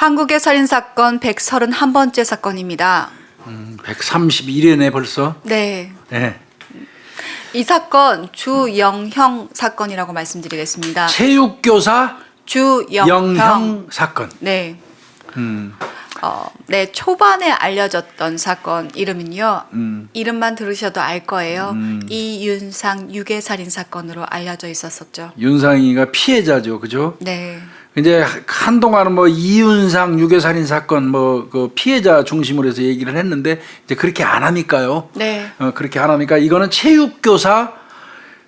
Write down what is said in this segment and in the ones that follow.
한국의 살인사건 131번째 사건입니다. 131회네 벌써. 네. 네. 이 사건 주영형 사건이라고 말씀드리겠습니다. 체육교사 주영형 영형 사건. 네. 음. 네, 초반에 알려졌던 사건 이름은요. 음. 이름만 들으셔도 알 거예요. 이윤상 유괴살인 사건으로 알려져 있었었죠. 윤상이가 피해자죠, 그죠? 네. 이제 한동안은 뭐 이윤상 유괴살인 사건 뭐 그 피해자 중심으로 해서 얘기를 했는데 이제 그렇게 안 하니까요. 네. 그렇게 안 하니까 이거는 체육교사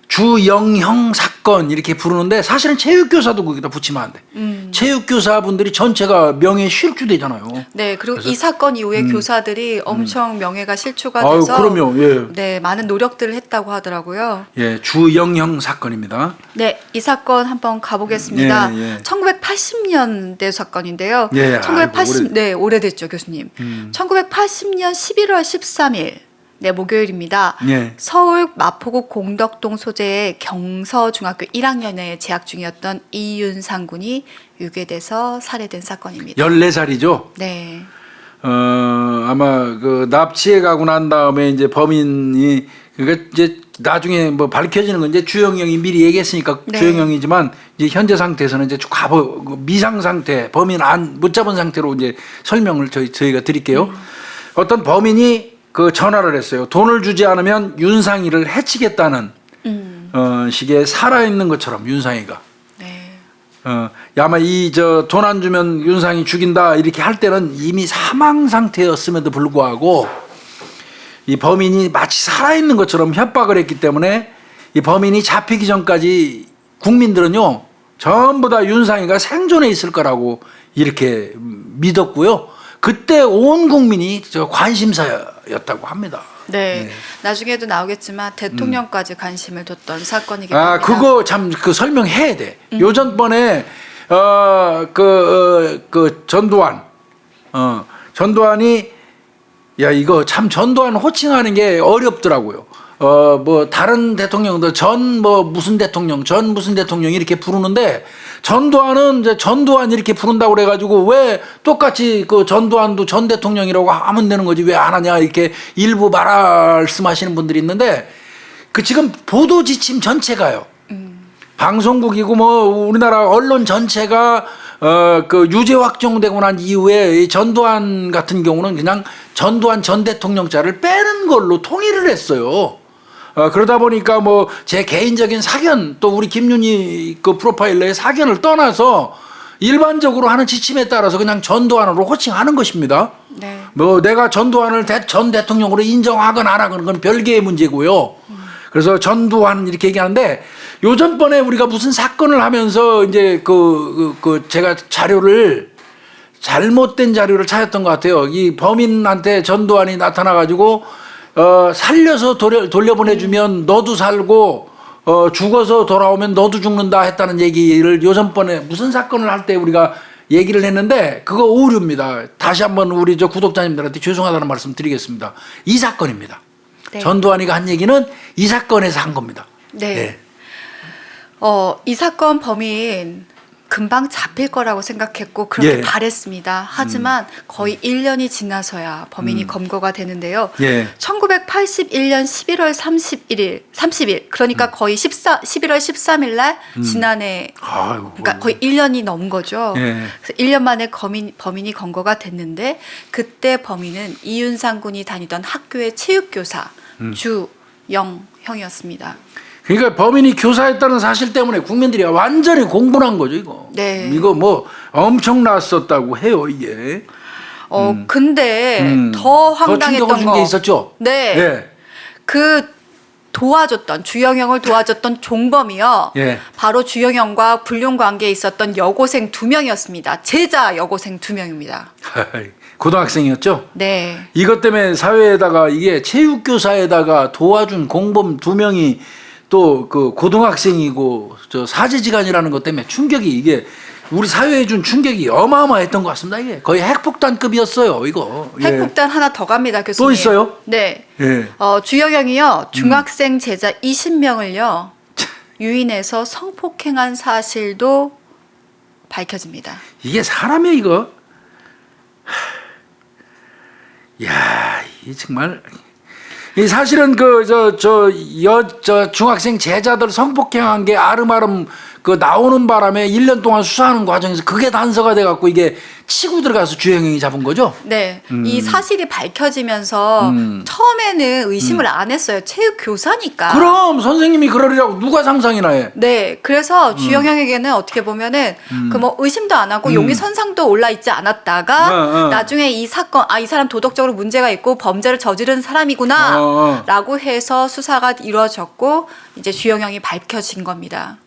주영형 사건 이렇게 부르는데 사실은 체육교사도 거기다 붙이면 안 돼. 체육교사분들이 전체가 명예 실추되잖아요. 네, 그리고 그래서- 이 사건 이후에 교사들이 엄청 명예가 실추가 아유, 돼서 그럼요. 예. 네, 많은 노력들을 했다고 하더라고요. 예, 주영형 사건입니다. 네, 이 사건 한번 가보겠습니다. 예, 예. 1980년대 사건인데요. 예, 1980 아이고, 네, 오래됐죠, 교수님. 1980년 11월 13일 네, 목요일입니다. 예. 서울 마포구 공덕동 소재의 경서중학교 1학년에 재학 중이었던 이윤상 군이 유괴돼서 살해된 사건입니다. 14살이죠. 네. 아마 그 납치해 가고 난 다음에 이제 범인이 그러니까 이제 나중에 뭐 밝혀지는 건 이제 주영형이 미리 얘기했으니까 네. 주영형이지만 이제 현재 상태에서는 이제 미상 상태 범인 못 잡은 상태로 이제 설명을 저희가 드릴게요. 어떤 범인이 그 전화를 했어요. 돈을 주지 않으면 윤상이를 해치겠다는 식의 살아있는 것처럼 윤상이가. 네. 아마 돈 안 주면 윤상이 죽인다 이렇게 할 때는 이미 사망 상태였음에도 불구하고 이 범인이 마치 살아있는 것처럼 협박을 했기 때문에 이 범인이 잡히기 전까지 국민들은요 전부 다 윤상이가 생존해 있을 거라고 이렇게 믿었고요. 그때 온 국민이 관심사였다고 합니다. 네. 네. 나중에도 나오겠지만 대통령까지 관심을 뒀던 사건이기 때문에. 아, 그거 참 그 설명해야 돼. 요전번에 전두환이 야 이거 참 전두환 호칭하는 게 어렵더라고요. 뭐 다른 대통령도 무슨 대통령 이렇게 부르는데 전두환은 이제 전두환 이렇게 부른다고 그래가지고 왜 똑같이 그 전두환도 전 대통령이라고 하면 되는 거지 왜 안 하냐 이렇게 일부 말씀하시는 분들이 있는데 그 지금 보도 지침 전체가요. 방송국이고 뭐 우리나라 언론 전체가 그 유죄 확정되고 난 이후에 이 전두환 같은 경우는 그냥 전두환 전 대통령자를 빼는 걸로 통일을 했어요. 그러다 보니까 뭐 제 개인적인 사견 또 우리 김윤희 그 프로파일러의 사견을 떠나서 일반적으로 하는 지침에 따라서 그냥 전두환으로 호칭하는 것입니다. 네. 뭐 내가 전두환을 전 대통령으로 인정하건 안 하건 그건 별개의 문제고요. 그래서 전두환 이렇게 얘기하는데 요전번에 우리가 무슨 사건을 하면서 이제 제가 잘못된 자료를 찾았던 것 같아요. 이 범인한테 전두환이 나타나가지고 살려서 돌려보내주면 너도 살고 죽어서 돌아오면 너도 죽는다 했다는 얘기를 요전번에 무슨 사건을 할 때 우리가 얘기를 했는데 그거 오류입니다. 다시 한번 우리 구독자님들한테 죄송하다는 말씀 드리겠습니다. 이 사건입니다. 네. 전두환이가 한 얘기는 이 사건에서 한 겁니다. 네. 네. 이 사건 범인 금방 잡힐 거라고 생각했고 그렇게 예. 바랬습니다. 하지만 거의 1년이 지나서야 범인이 검거가 되는데요. 예. 1981년 11월 30일 그러니까 거의 11월 13일 날 지난해 아이고. 그러니까 거의 1년이 넘은 거죠. 예. 그래서 1년 만에 범인이 검거가 됐는데 그때 범인은 이윤상 군이 다니던 학교의 체육교사 주영형이었습니다. 그러니까 범인이 교사였다는 사실 때문에 국민들이 완전히 공분한 거죠, 이거. 네. 이거 뭐 엄청났었다고 해요, 이게. 근데 더 황당했던 더 충격을 준 게 있었죠. 네. 예. 그 주영형을 도와줬던 종범이요. 예. 바로 주영형과 불륜 관계에 있었던 여고생 2명이었습니다. 제자 여고생 2명입니다. 고등학생이었죠. 네. 이것 때문에 사회에다가 이게 체육교사에다가 도와준 공범 2명이 또 그 고등학생이고 사제지간이라는 것 때문에 충격이 이게 우리 사회에 준 충격이 어마어마했던 것 같습니다. 이게 거의 핵폭탄급이었어요. 이거. 핵폭탄 하나 더 갑니다, 교수님. 또 있어요? 네. 예. 주영형이요. 중학생 제자 20명을요. 유인해서 성폭행한 사실도 밝혀집니다. 이게 사람이 이거 야, 이 정말 이 사실은 저 중학생 제자들 성폭행한 게 아름아름 그 나오는 바람에 1년 동안 수사하는 과정에서 그게 단서가 돼 갖고 이게 치고 들어가서 주행형이 잡은 거죠? 네. 이 사실이 밝혀지면서 처음에는 의심을 안 했어요. 체육 교사니까. 그럼 선생님이 그러리라고 누가 상상이나 해. 네. 그래서 주영형에게는 어떻게 보면은 그 뭐 의심도 안 하고 용의 선상도 올라 있지 않았다가 나중에 이 사건 이 사람 도덕적으로 문제가 있고 범죄를 저지른 사람이구나 라고 해서 수사가 이루어졌고 이제 주영형이 밝혀진 겁니다.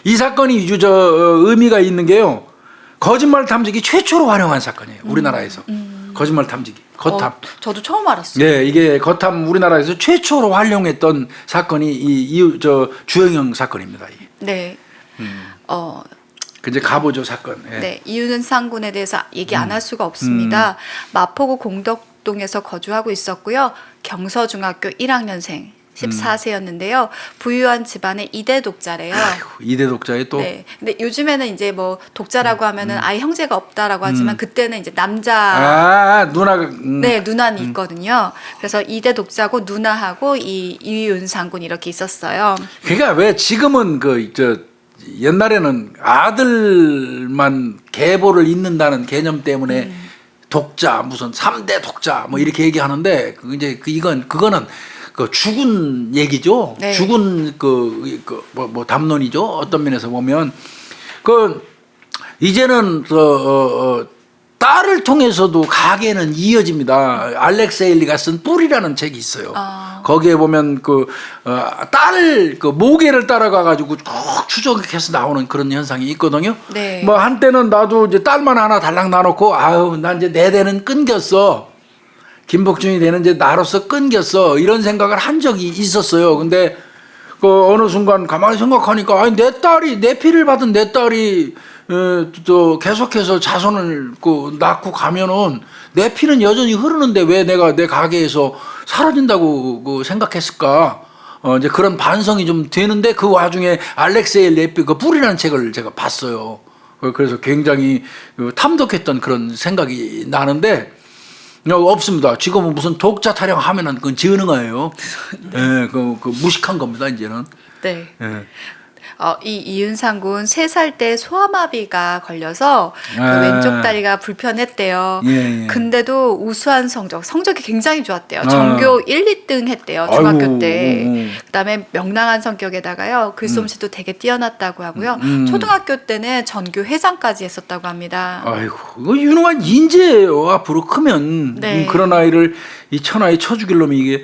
이 사건이 의미가 있는 게요. 거짓말 탐지기 최초로 활용한 사건이에요. 우리나라에서. 거짓말 탐지기. 거탐. 저도 처음 알았어요. 네, 이게 거탐 우리나라에서 최초로 활용했던 사건이 주영형 사건입니다. 이게. 네. 이제 가보죠 사건. 예. 네, 이윤상 군에 대해서 얘기 안 할 수가 없습니다. 마포구 공덕동에서 거주하고 있었고요. 경서중학교 1학년생. 14세였는데요. 부유한 집안의 2대 독자래요. 아이고, 2대 독자에 또. 네. 근데 요즘에는 이제 뭐 독자라고 하면은 아예 형제가 없다라고 하지만 그때는 이제 남자 누나가 네, 누나는 있거든요. 그래서 2대 독자고 누나하고 이윤상 군이 이렇게 있었어요. 그러니까 왜 지금은 옛날에는 아들만 계보를 잇는다는 개념 때문에 독자 무슨 3대 독자 뭐 이렇게 얘기하는데 그거는 그 죽은 얘기죠. 네. 죽은 뭐 담론이죠. 어떤 면에서 보면 이제는 딸을 통해서도 가계는 이어집니다. 알렉세일리가 쓴 뿔이라는 책이 있어요. 거기에 보면 딸 모계를 따라가 가지고 쭉 추적해서 나오는 그런 현상이 있거든요. 네. 뭐 한때는 나도 이제 딸만 하나 달랑 놔놓고 난 이제 내 대는 끊겼어. 김복준이 되는 이제 나로서 끊겼어. 이런 생각을 한 적이 있었어요. 근데 어느 순간 가만히 생각하니까 내 피를 받은 내 딸이 또 계속해서 자손을 낳고 가면은 내 피는 여전히 흐르는데 왜 내가 내 가게에서 사라진다고 생각했을까? 이제 그런 반성이 좀 되는데 그 와중에 알렉세이 레피 뿔이라는 책을 제가 봤어요. 그래서 굉장히 탐독했던 그런 생각이 나는데 없습니다. 지금은 무슨 독자 타령하면은 그건 지은응아예요. 네, 무식한 겁니다 이제는. 네. 네. 이 이윤상 군 3살 때 소아마비가 걸려서 그 왼쪽 다리가 불편했대요. 예. 근데도 우수한 성적이 굉장히 좋았대요. 전교 1, 2등 했대요. 중학교 때. 그다음에 명랑한 성격에다가요. 글솜씨도 되게 뛰어났다고 하고요. 초등학교 때는 전교 회장까지 했었다고 합니다. 아이고, 이거 유능한 인재예요. 앞으로 크면. 네. 그런 아이를 이 천하에 쳐죽일 놈이 이게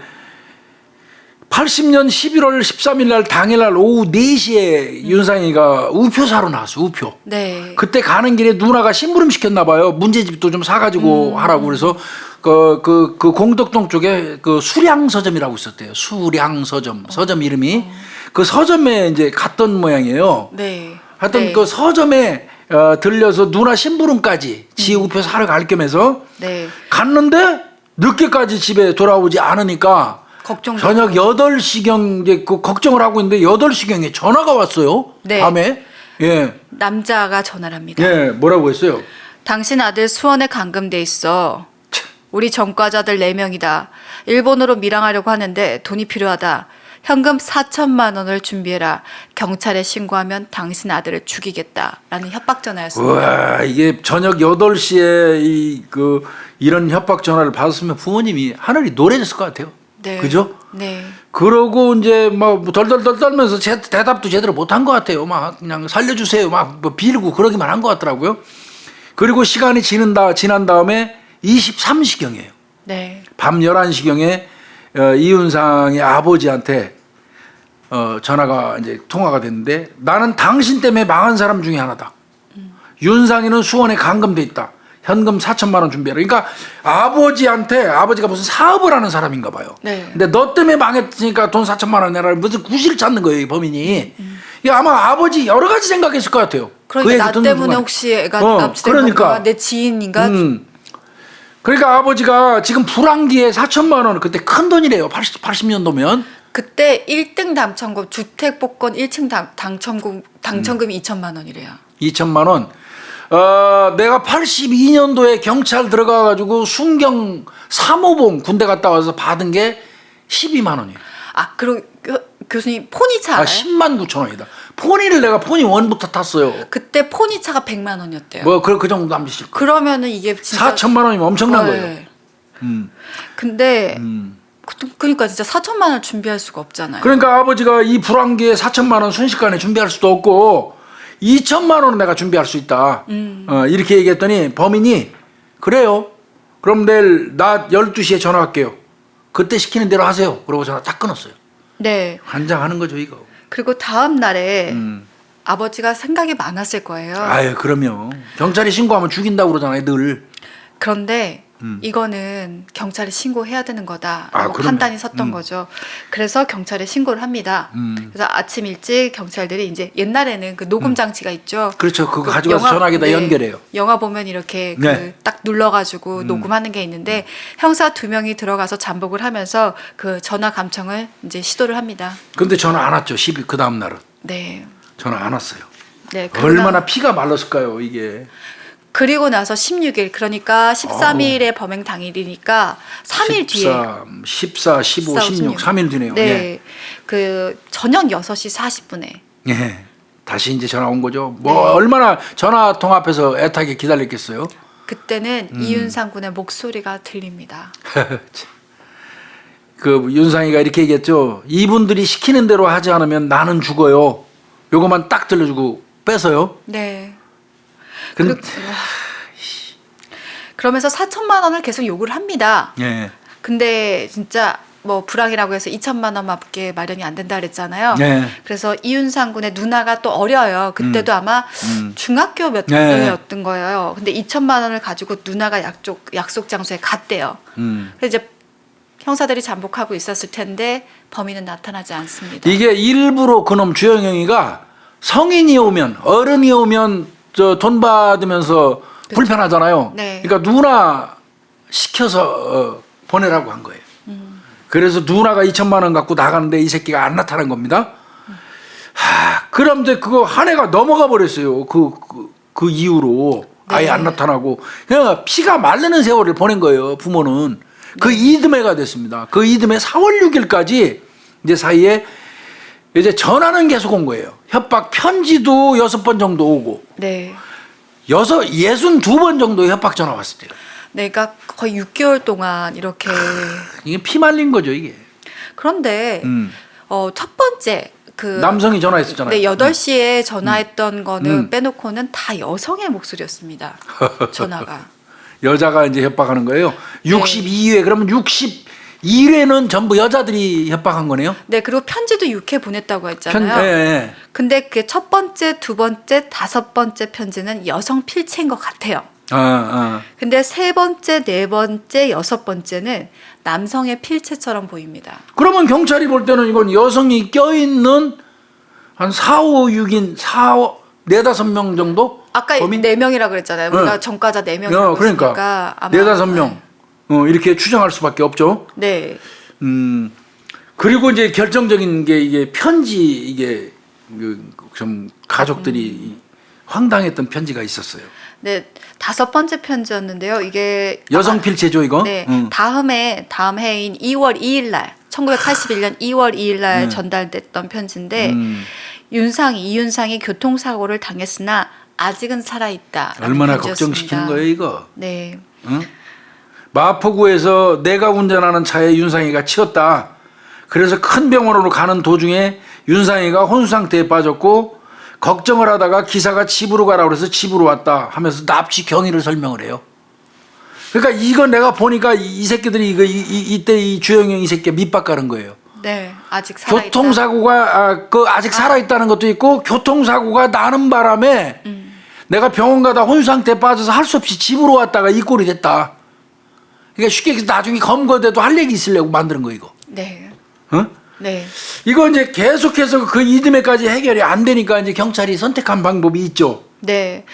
80년 11월 13일 날 당일날 오후 4시에 윤상이가 우표사로 나왔어. 우표. 네. 그때 가는 길에 누나가 심부름 시켰나 봐요. 문제집도 좀 사가지고 하라고 그래서 그 공덕동 쪽에 수량 서점이라고 있었대요. 수량 서점. 서점 이름이 그 서점에 이제 갔던 모양이에요. 네. 하여튼 네. 그 서점에 들려서 누나 심부름까지 지 우표 사러 갈 겸해서 네. 갔는데 늦게까지 집에 돌아오지 않으니까 걱정. 저녁 8시경 이제 걱정을 하고 있는데 8시경에 전화가 왔어요. 네. 밤에. 예. 남자가 전화를 합니다. 예, 뭐라고 했어요? 당신 아들 수원에 감금돼 있어. 우리 전과자들 4명이다. 일본으로 밀항하려고 하는데 돈이 필요하다. 현금 4천만 원을 준비해라. 경찰에 신고하면 당신 아들을 죽이겠다. 라는 협박 전화였습니다. 와, 이게 저녁 8시에 이런 협박 전화를 받았으면 부모님이 하늘이 노래졌을 것 같아요. 네. 그죠? 네. 그러고 이제 막 덜덜덜 떨면서 대답도 제대로 못한 것 같아요. 막 그냥 살려주세요. 막 빌고 그러기만 한 것 같더라고요. 그리고 시간이 지난 다음에 23시경이에요. 네. 밤 11시경에 이윤상의 아버지한테 전화가 이제 통화가 됐는데 나는 당신 때문에 망한 사람 중에 하나다. 윤상이는 수원에 감금돼 있다. 현금 4천만 원 준비해라. 그러니까 아버지가 무슨 사업을 하는 사람인가 봐요. 네. 근데 너 때문에 망했으니까 돈 4천만 원 내라. 무슨 구실을 찾는 거예요, 이 범인이. 이게 아마 아버지 여러 가지 생각했을 것 같아요. 그러니까 나 때문에 혹시 애가 납치된 그러니까. 건가? 내 지인인가? 그러니까 아버지가 지금 불황기에 4천만 원 그때 큰 돈이래요. 80년도면. 그때 1등 당첨금 주택 복권 1층 당첨금이 2천만 원이래요. 2천만 원. 내가 82년도에 경찰 들어가가지고 순경 3호봉 군대 갔다 와서 받은 게 12만 원이에요. 아, 그리고 교수님 포니차 알아요? 10만 9천 원이다. 포니를 내가 포니 1부터 탔어요. 그때 포니차가 100만 원이었대요. 뭐 그 정도 안 비실 거예요. 그러면은 이게 진짜 4천만 원이면 엄청난 네. 거예요. 근데 그러니까 진짜 4천만 원을 준비할 수가 없잖아요. 그러니까 아버지가 이 불황기에 4천만 원 순식간에 준비할 수도 없고 2천만 원은 내가 준비할 수 있다. 이렇게 얘기했더니 범인이 그래요. 그럼 내일 낮 12시에 전화할게요. 그때 시키는 대로 하세요. 그러고 전화 딱 끊었어요. 네. 환장하는 거죠 이거. 그리고 다음 날에 아버지가 생각이 많았을 거예요. 아유 그럼요. 경찰에 신고하면 죽인다고 그러잖아요 늘. 그런데 이거는 경찰에 신고해야 되는 거다라고 그럼요. 판단이 섰던 거죠. 그래서 경찰에 신고를 합니다. 그래서 아침 일찍 경찰들이 이제 옛날에는 그 녹음 장치가 있죠. 그렇죠. 그거 그 가지고 와서 전화기에다 네, 연결해요. 영화 보면 이렇게 네. 그 딱 눌러가지고 녹음하는 게 있는데 형사 2명이 들어가서 잠복을 하면서 그 전화 감청을 이제 시도를 합니다. 근데 전화 안 왔죠. 그 다음 날은 네. 전화 안 왔어요. 네. 얼마나 피가 말랐을까요 이게. 그리고 나서 16일 그러니까 13일의 범행 당일이니까 3일 뒤에 14, 15, 16, 3일 뒤네요. 네. 예. 그 저녁 6시 40분에 예. 다시 이제 전화 온 거죠. 뭐 네. 얼마나 전화 통화 앞에서 애타게 기다렸겠어요. 그때는 이윤상 군의 목소리가 들립니다. 그 윤상이가 이렇게 얘기했죠. 이분들이 시키는 대로 하지 않으면 나는 죽어요. 요거만 딱 들려주고 뺏어요. 네. 근데 그러면서 4천만 원을 계속 요구를 합니다. 예. 근데 진짜 뭐 불황이라고 해서 2천만 원밖에 마련이 안 된다 그랬잖아요. 네. 그래서 이윤상 군의 누나가 또 어려요. 그때도 아마 중학교 몇 네. 년이었던 거예요. 근데 2천만 원을 가지고 누나가 약속 장소에 갔대요. 그래서 이제 형사들이 잠복하고 있었을 텐데 범인은 나타나지 않습니다. 이게 일부러 그놈 주영영이가 성인이 오면 어른이 오면 저 돈 받으면서 불편하잖아요. 네. 그러니까 누나 시켜서 보내라고 한 거예요. 그래서 누나가 2천만 원 갖고 나가는데 이 새끼가 안 나타난 겁니다. 그런데 그거 한 해가 넘어가 버렸어요. 그 이후로 아예 네. 안 나타나고 그냥 피가 마르는 세월을 보낸 거예요. 부모는 그 이듬해가 됐습니다. 그 이듬해 4월 6일까지 이제 사이에 이제 전화는 계속 온 거예요. 협박 편지도 6번 정도 오고 네. 62번 정도 협박 전화 왔을 때요. 네, 그러니까 거의 6개월 동안 이렇게 이게 피 말린 거죠 이게. 그런데 첫 번째 그 남성이 전화했었잖아요. 네, 8시에 전화했던 거는 빼놓고는 다 여성의 목소리였습니다. 전화가. 여자가 이제 협박하는 거예요. 62회 그러면 62회는 전부 여자들이 협박한 거네요. 네, 그리고 편지도 6회 보냈다고 했잖아요. 예. 근데 그 첫 번째, 두 번째, 다섯 번째 편지는 여성 필체인 것 같아요. 근데 세 번째, 네 번째, 여섯 번째는 남성의 필체처럼 보입니다. 그러면 경찰이 볼 때는 이건 여성이 껴있는 한 4, 5, 6인 4, 5명 정도? 아까 범인? 4명이라고 그랬잖아요. 우리가 전과자 4명이라고 그러니까 했으니까 아마 4-5명 이렇게 추정할 수밖에 없죠. 네. 그리고 이제 결정적인 게 이게 편지 이게 좀 가족들이 황당했던 편지가 있었어요. 네, 다섯 번째 편지였는데요. 이게 여성 필체죠 이거? 네, 다음 해인 2월 2일 날 1981년 2월 2일 날 전달됐던 편지인데 이윤상이 교통사고를 당했으나 아직은 살아있다. 얼마나 걱정시키는 거예요 이거? 네. 응? 마포구에서 내가 운전하는 차에 윤상이가 치였다. 그래서 큰 병원으로 가는 도중에 윤상이가 혼수 상태에 빠졌고 걱정을 하다가 기사가 집으로 가라고 그래서 집으로 왔다 하면서 납치 경위를 설명을 해요. 그러니까 이거 내가 보니까 이 새끼들이 이때 이 주영영 이 새끼가 밑밥 가는 거예요. 네, 아직 살아있다. 교통사고가 아직 살아있다는 것도 있고 교통사고가 나는 바람에 내가 병원 가다 혼수 상태에 빠져서 할 수 없이 집으로 왔다가 이 꼴이 됐다. 그러니까 쉽게 얘기해서 나중에 검거돼도 할 얘기 있으려고 만드는 거 이거. 네. 어? 네. 이거 이제 계속해서 그 이듬해까지 해결이 안 되니까 이제 경찰이 선택한 방법이 있죠. 네.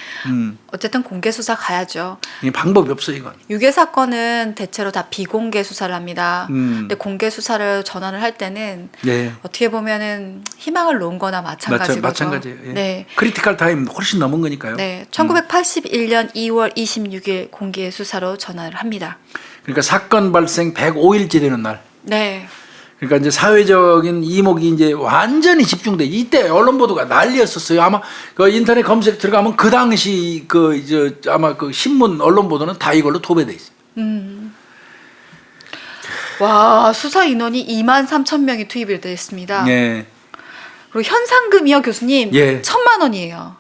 어쨌든 공개 수사 가야죠. 이 방법이 없어 이건. 유괴 사건은 대체로 다 비공개 수사를 합니다. 근데 공개 수사를 전환을 할 때는 예. 어떻게 보면은 희망을 놓은 거나 마찬가지거죠. 마찬가지예요. 예. 네. 크리티컬 타임 훨씬 넘은 거니까요. 네. 1981년 2월 26일 공개 수사로 전환을 합니다. 그러니까 사건 발생 105일째 되는 날. 네. 그러니까 이제 사회적인 이목이 이제 완전히 집중돼. 이때 언론 보도가 난리였었어요. 아마 그 인터넷 검색 들어가면 그 당시 아마 그 신문 언론 보도는 다 이걸로 도배돼 있어요. 와, 수사 인원이 23,000명이 투입이 됐습니다. 예. 그리고 현상금이요, 교수님. 예. 1,000만 원이에요.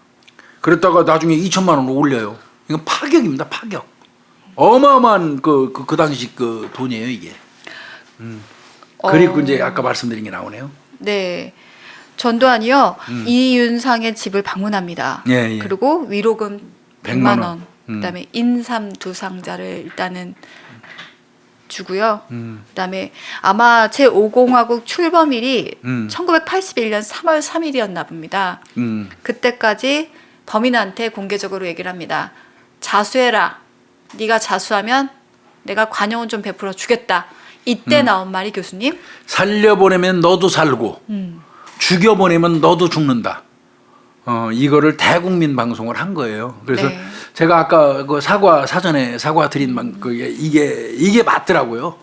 그랬다가 나중에 2천만 원을 올려요. 이건 파격입니다. 파격. 어마어마한 그 당시 그 돈이에요, 이게. 그리고 이제 아까 말씀드린 게 나오네요. 네. 전두환이요. 이윤상의 집을 방문합니다. 예, 예. 그리고 위로금 100만 원. 음. 그다음에 인삼 두 상자를 일단은 주고요. 그다음에 아마 제5공화국 출범일이 1981년 3월 3일이었나 봅니다. 그때까지 범인한테 공개적으로 얘기를 합니다. 자수해라. 네가 자수하면 내가 관용은 좀 베풀어 주겠다. 이때 나온 말이 교수님? 살려보내면 너도 살고 죽여보내면 너도 죽는다. 이거를 대국민 방송을 한 거예요. 그래서 네. 제가 아까 그 사전에 사과 드린 이게 맞더라고요.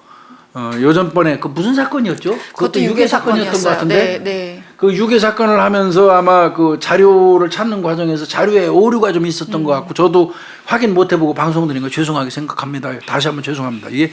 요전번에 그 무슨 사건이었죠? 그것도 유괴 사건이었던 것 같은데. 네, 네. 그 유괴 사건을 하면서 아마 그 자료를 찾는 과정에서 자료에 오류가 좀 있었던 것 같고 저도 확인 못 해보고 방송 드린 거 죄송하게 생각합니다. 다시 한번 죄송합니다. 이게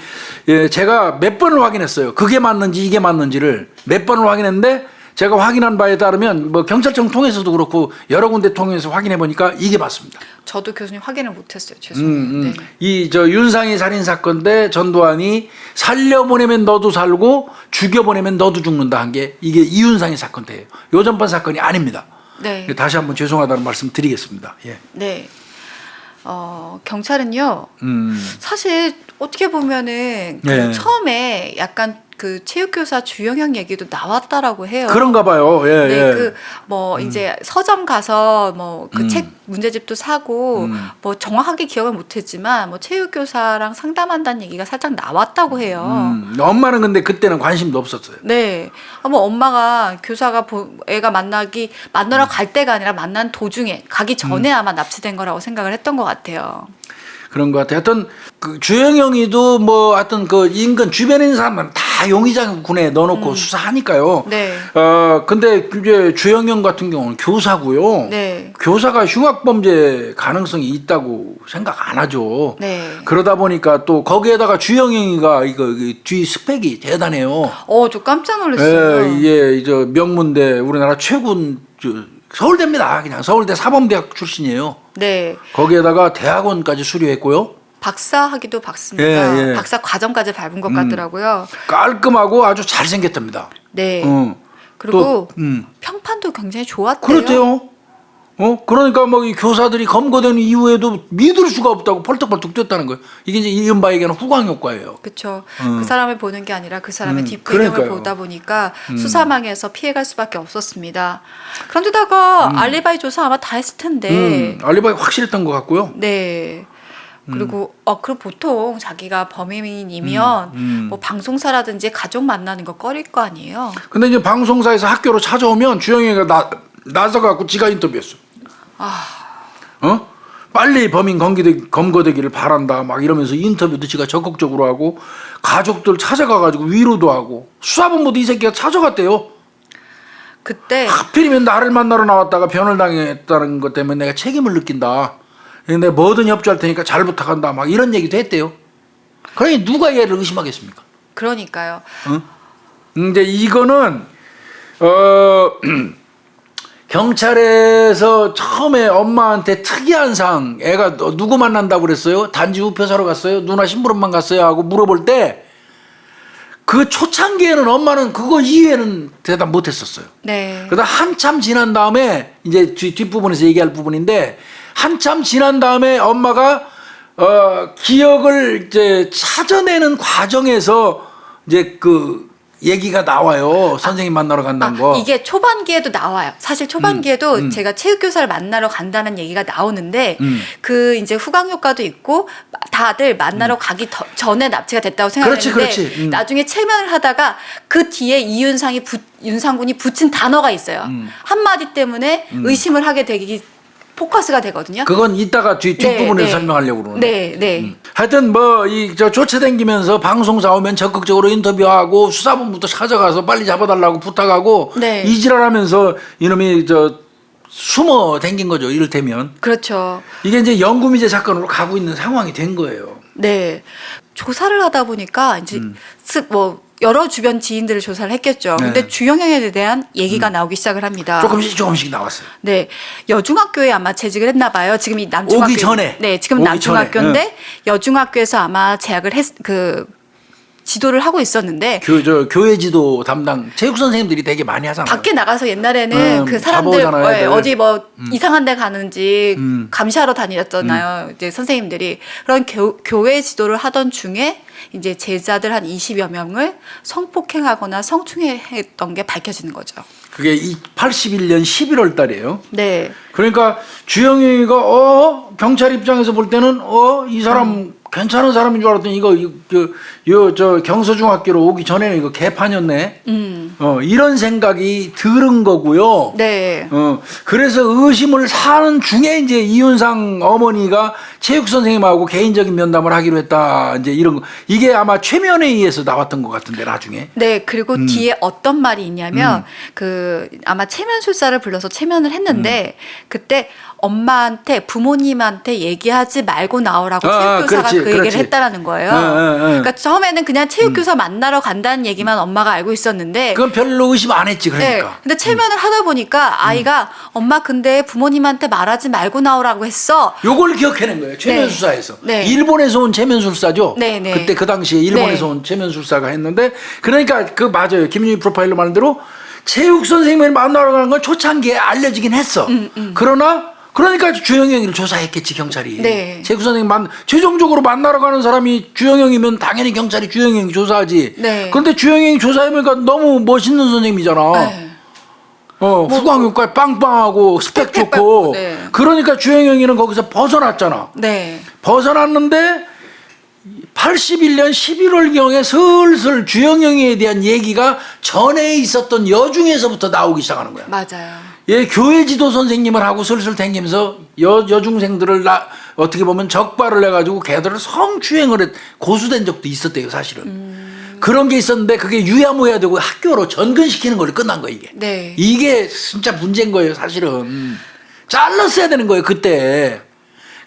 제가 몇 번을 확인했어요. 그게 맞는지 이게 맞는지를 몇 번을 확인했는데 제가 확인한 바에 따르면 뭐 경찰청 통해서도 그렇고 여러 군데 통해서 확인해 보니까 이게 맞습니다. 저도 교수님 확인을 못했어요. 죄송해요. 네. 이 윤상희 살인 사건 때 전두환이 살려보내면 너도 살고 죽여보내면 너도 죽는다 한 게 이게 이윤상희 사건 때예요. 요전번 사건이 아닙니다. 네. 다시 한번 죄송하다는 말씀 드리겠습니다. 예. 네. 경찰은요. 사실 어떻게 보면은 네. 처음에 약간 그 체육교사 주영형 얘기도 나왔다라고 해요. 그런가 봐요. 예, 네, 예. 그 뭐 이제 서점 가서 뭐 그 책 문제집도 사고 뭐 정확하게 기억을 못했지만 뭐 체육교사랑 상담한다는 얘기가 살짝 나왔다고 해요. 엄마는 근데 그때는 관심도 없었어요. 네, 뭐 엄마가 교사가 애가 만나러 갈 때가 아니라 만난 도중에 가기 전에 아마 납치된 거라고 생각을 했던 것 같아요. 그런 것 같아요. 하여튼 그 주영영이도 뭐 하여튼 그 인근 주변에 있는 사람은 다 용의자군에 넣어놓고 수사하니까요. 네. 근데 이제 주영영 같은 경우는 교사고요. 네. 교사가 흉악범죄 가능성이 있다고 생각 안 하죠. 네. 그러다 보니까 또 거기에다가 주영영이가 이거 뒤 스펙이 대단해요. 저 깜짝 놀랐어요. 이게 명문대 우리나라 최고 서울대입니다. 그냥 서울대 사범대학 출신이에요. 네. 거기에다가 대학원까지 수료했고요. 박사학위도 받습니다. 예, 예. 박사 과정까지 밟은 것 같더라고요. 깔끔하고 아주 잘생겼답니다. 네. 또, 그리고 평판도 굉장히 좋았대요. 그렇대요. 그러니까 뭐 이 교사들이 검거된 이후에도 믿을 수가 없다고 펄떡펄떡 뛰었다는 거예요. 이게 이제 이른바 얘기하는 후광 효과예요. 그렇죠. 그 사람을 보는 게 아니라 그 사람의 뒷배경을 그러니까요. 보다 보니까 수사망에서 피해갈 수밖에 없었습니다. 그런데다가 알리바이 조사 아마 다 했을 텐데. 알리바이 확실했던 것 같고요. 네. 그리고 그럼 보통 자기가 범인이면 뭐 방송사라든지 가족 만나는 거 꺼릴 거 아니에요. 근데 이제 방송사에서 학교로 찾아오면 주영이가 나서갖고 지가 인터뷰했어. 빨리 범인 검거되기를 바란다 막 이러면서 인터뷰도 지가 적극적으로 하고 가족들 찾아가가지고 위로도 하고 수사본부도 이 새끼가 찾아갔대요. 그때 하필이면 나를 만나러 나왔다가 변을 당했다는 것 때문에 내가 책임을 느낀다. 근데 뭐든 협조할 테니까 잘 부탁한다 막 이런 얘기도 했대요. 그러니 누가 얘를 의심하겠습니까? 그러니까요. 근데 이거는 경찰에서 처음에 엄마한테 특이한 사항, 애가 누구 만난다고 그랬어요? 단지 우표 사러 갔어요? 누나 심부름만 갔어요? 하고 물어볼 때 그 초창기에는 엄마는 그거 이외에는 대답 못 했었어요. 네. 그러다 한참 지난 다음에 이제 뒷부분에서 얘기할 부분인데 한참 지난 다음에 엄마가 기억을 이제 찾아내는 과정에서 이제 얘기가 나와요. 선생님 만나러 간다는 거. 이게 초반기에도 나와요. 사실 초반기에도 제가 체육교사를 만나러 간다는 얘기가 나오는데 그 이제 후광 효과도 있고 다들 만나러 가기 전에 납치가 됐다고 생각했는데 그렇지. 나중에 체면을 하다가 그 뒤에 윤상군이 붙인 단어가 있어요. 한마디 때문에 의심을 하게 되기 포커스가 되거든요. 그건 이따가 뒷부분에서 설명하려고 그러는데. 네. 하여튼 뭐 저 쫓아다니면서 방송사 오면 적극적으로 인터뷰하고 수사본부터 찾아가서 빨리 잡아달라고 부탁하고 네. 이지랄하면서 이놈이 저 숨어 댕긴 거죠. 이를테면. 그렇죠. 이게 이제 영구미제 사건으로 가고 있는 상황이 된 거예요. 네. 조사를 하다 보니까 이제 뭐 여러 주변 지인들을 조사를 했겠죠. 네. 근데 주영영에 대한 얘기가 나오기 시작을 합니다. 조금씩 나왔어요. 네. 여중학교에 아마 재직을 했나 봐요. 지금 이 남중학교. 오기 전에. 네. 지금 오기 남중학교인데 전에. 여중학교에서 아마 재학을 지도를 하고 있었는데 교회 지도 담당 체육 선생님들이 되게 많이 하잖아요. 밖에 나가서 옛날에는 그 사람들 잡아오잖아요, 어디 뭐 이상한 데 가는지 감시하러 다녔잖아요. 이제 선생님들이 그런 교회 지도를 하던 중에 이제 제자들 한 20여 명을 성폭행하거나 성추행했던 게 밝혀지는 거죠. 그게 81년 11월 달이에요. 네. 그러니까 주영이가 경찰 입장에서 볼 때는 이 사람 괜찮은 사람인 줄 알았더니 저 경서중학교로 오기 전에는 이거 개판이었네. 이런 생각이 들은 거고요. 네. 그래서 의심을 사는 중에 이제 이윤상 어머니가 체육 선생님하고 개인적인 면담을 하기로 했다. 이제 이런 거. 이게 아마 최면에 의해서 나왔던 것 같은데 나중에. 네. 그리고 뒤에 어떤 말이 있냐면 아마 체면술사를 불러서 체면을 했는데 그때 엄마한테 부모님한테 얘기하지 말고 나오라고 체육교사가 그 얘기를 했다라는 거예요. 그러니까 처음에는 그냥 체육교사 만나러 간다는 얘기만 엄마가 알고 있었는데 그건 별로 의심 안 했지 그러니까. 네, 근데 체면을 하다 보니까 아이가 엄마 근데 부모님한테 말하지 말고 나오라고 했어. 요걸 기억해낸 거예요. 최면술사에서. 네. 일본에서 온 최면술사죠. 네. 그때 그 당시에 일본에서 온 최면술사가 했는데 그러니까 맞아요. 김윤희 프로파일러 말한 대로 체육 선생님을 만나러 가는 건 초창기에 알려지긴 했어. 그러니까 주영영이를 조사했겠지 경찰이. 네. 체육 선생님 최종적으로 만나러 가는 사람이 주영영이면 당연히 경찰이 주영영이 조사하지. 네. 그런데 주영영이 조사해보니까 너무 멋있는 선생님이잖아. 네. 후광효과 빵빵하고 스펙 좋고. 네. 그러니까 주영영이는 거기서 벗어났잖아. 네. 벗어났는데 81년 11월경에 슬슬 주영영이에 대한 얘기가 전에 있었던 여중에서부터 나오기 시작하는 거야. 맞아요. 예, 교회 지도 선생님을 하고 슬슬 댕기면서 여중생들을 어떻게 보면 적발을 해가지고 걔들을 성추행을 고소된 적도 있었대요, 사실은. 그런 게 있었는데 그게 유야무야 되고 학교로 전근시키는 걸로 끝난 거예요, 이게. 네. 이게 진짜 문제인 거예요, 사실은. 잘랐어야 되는 거예요, 그때.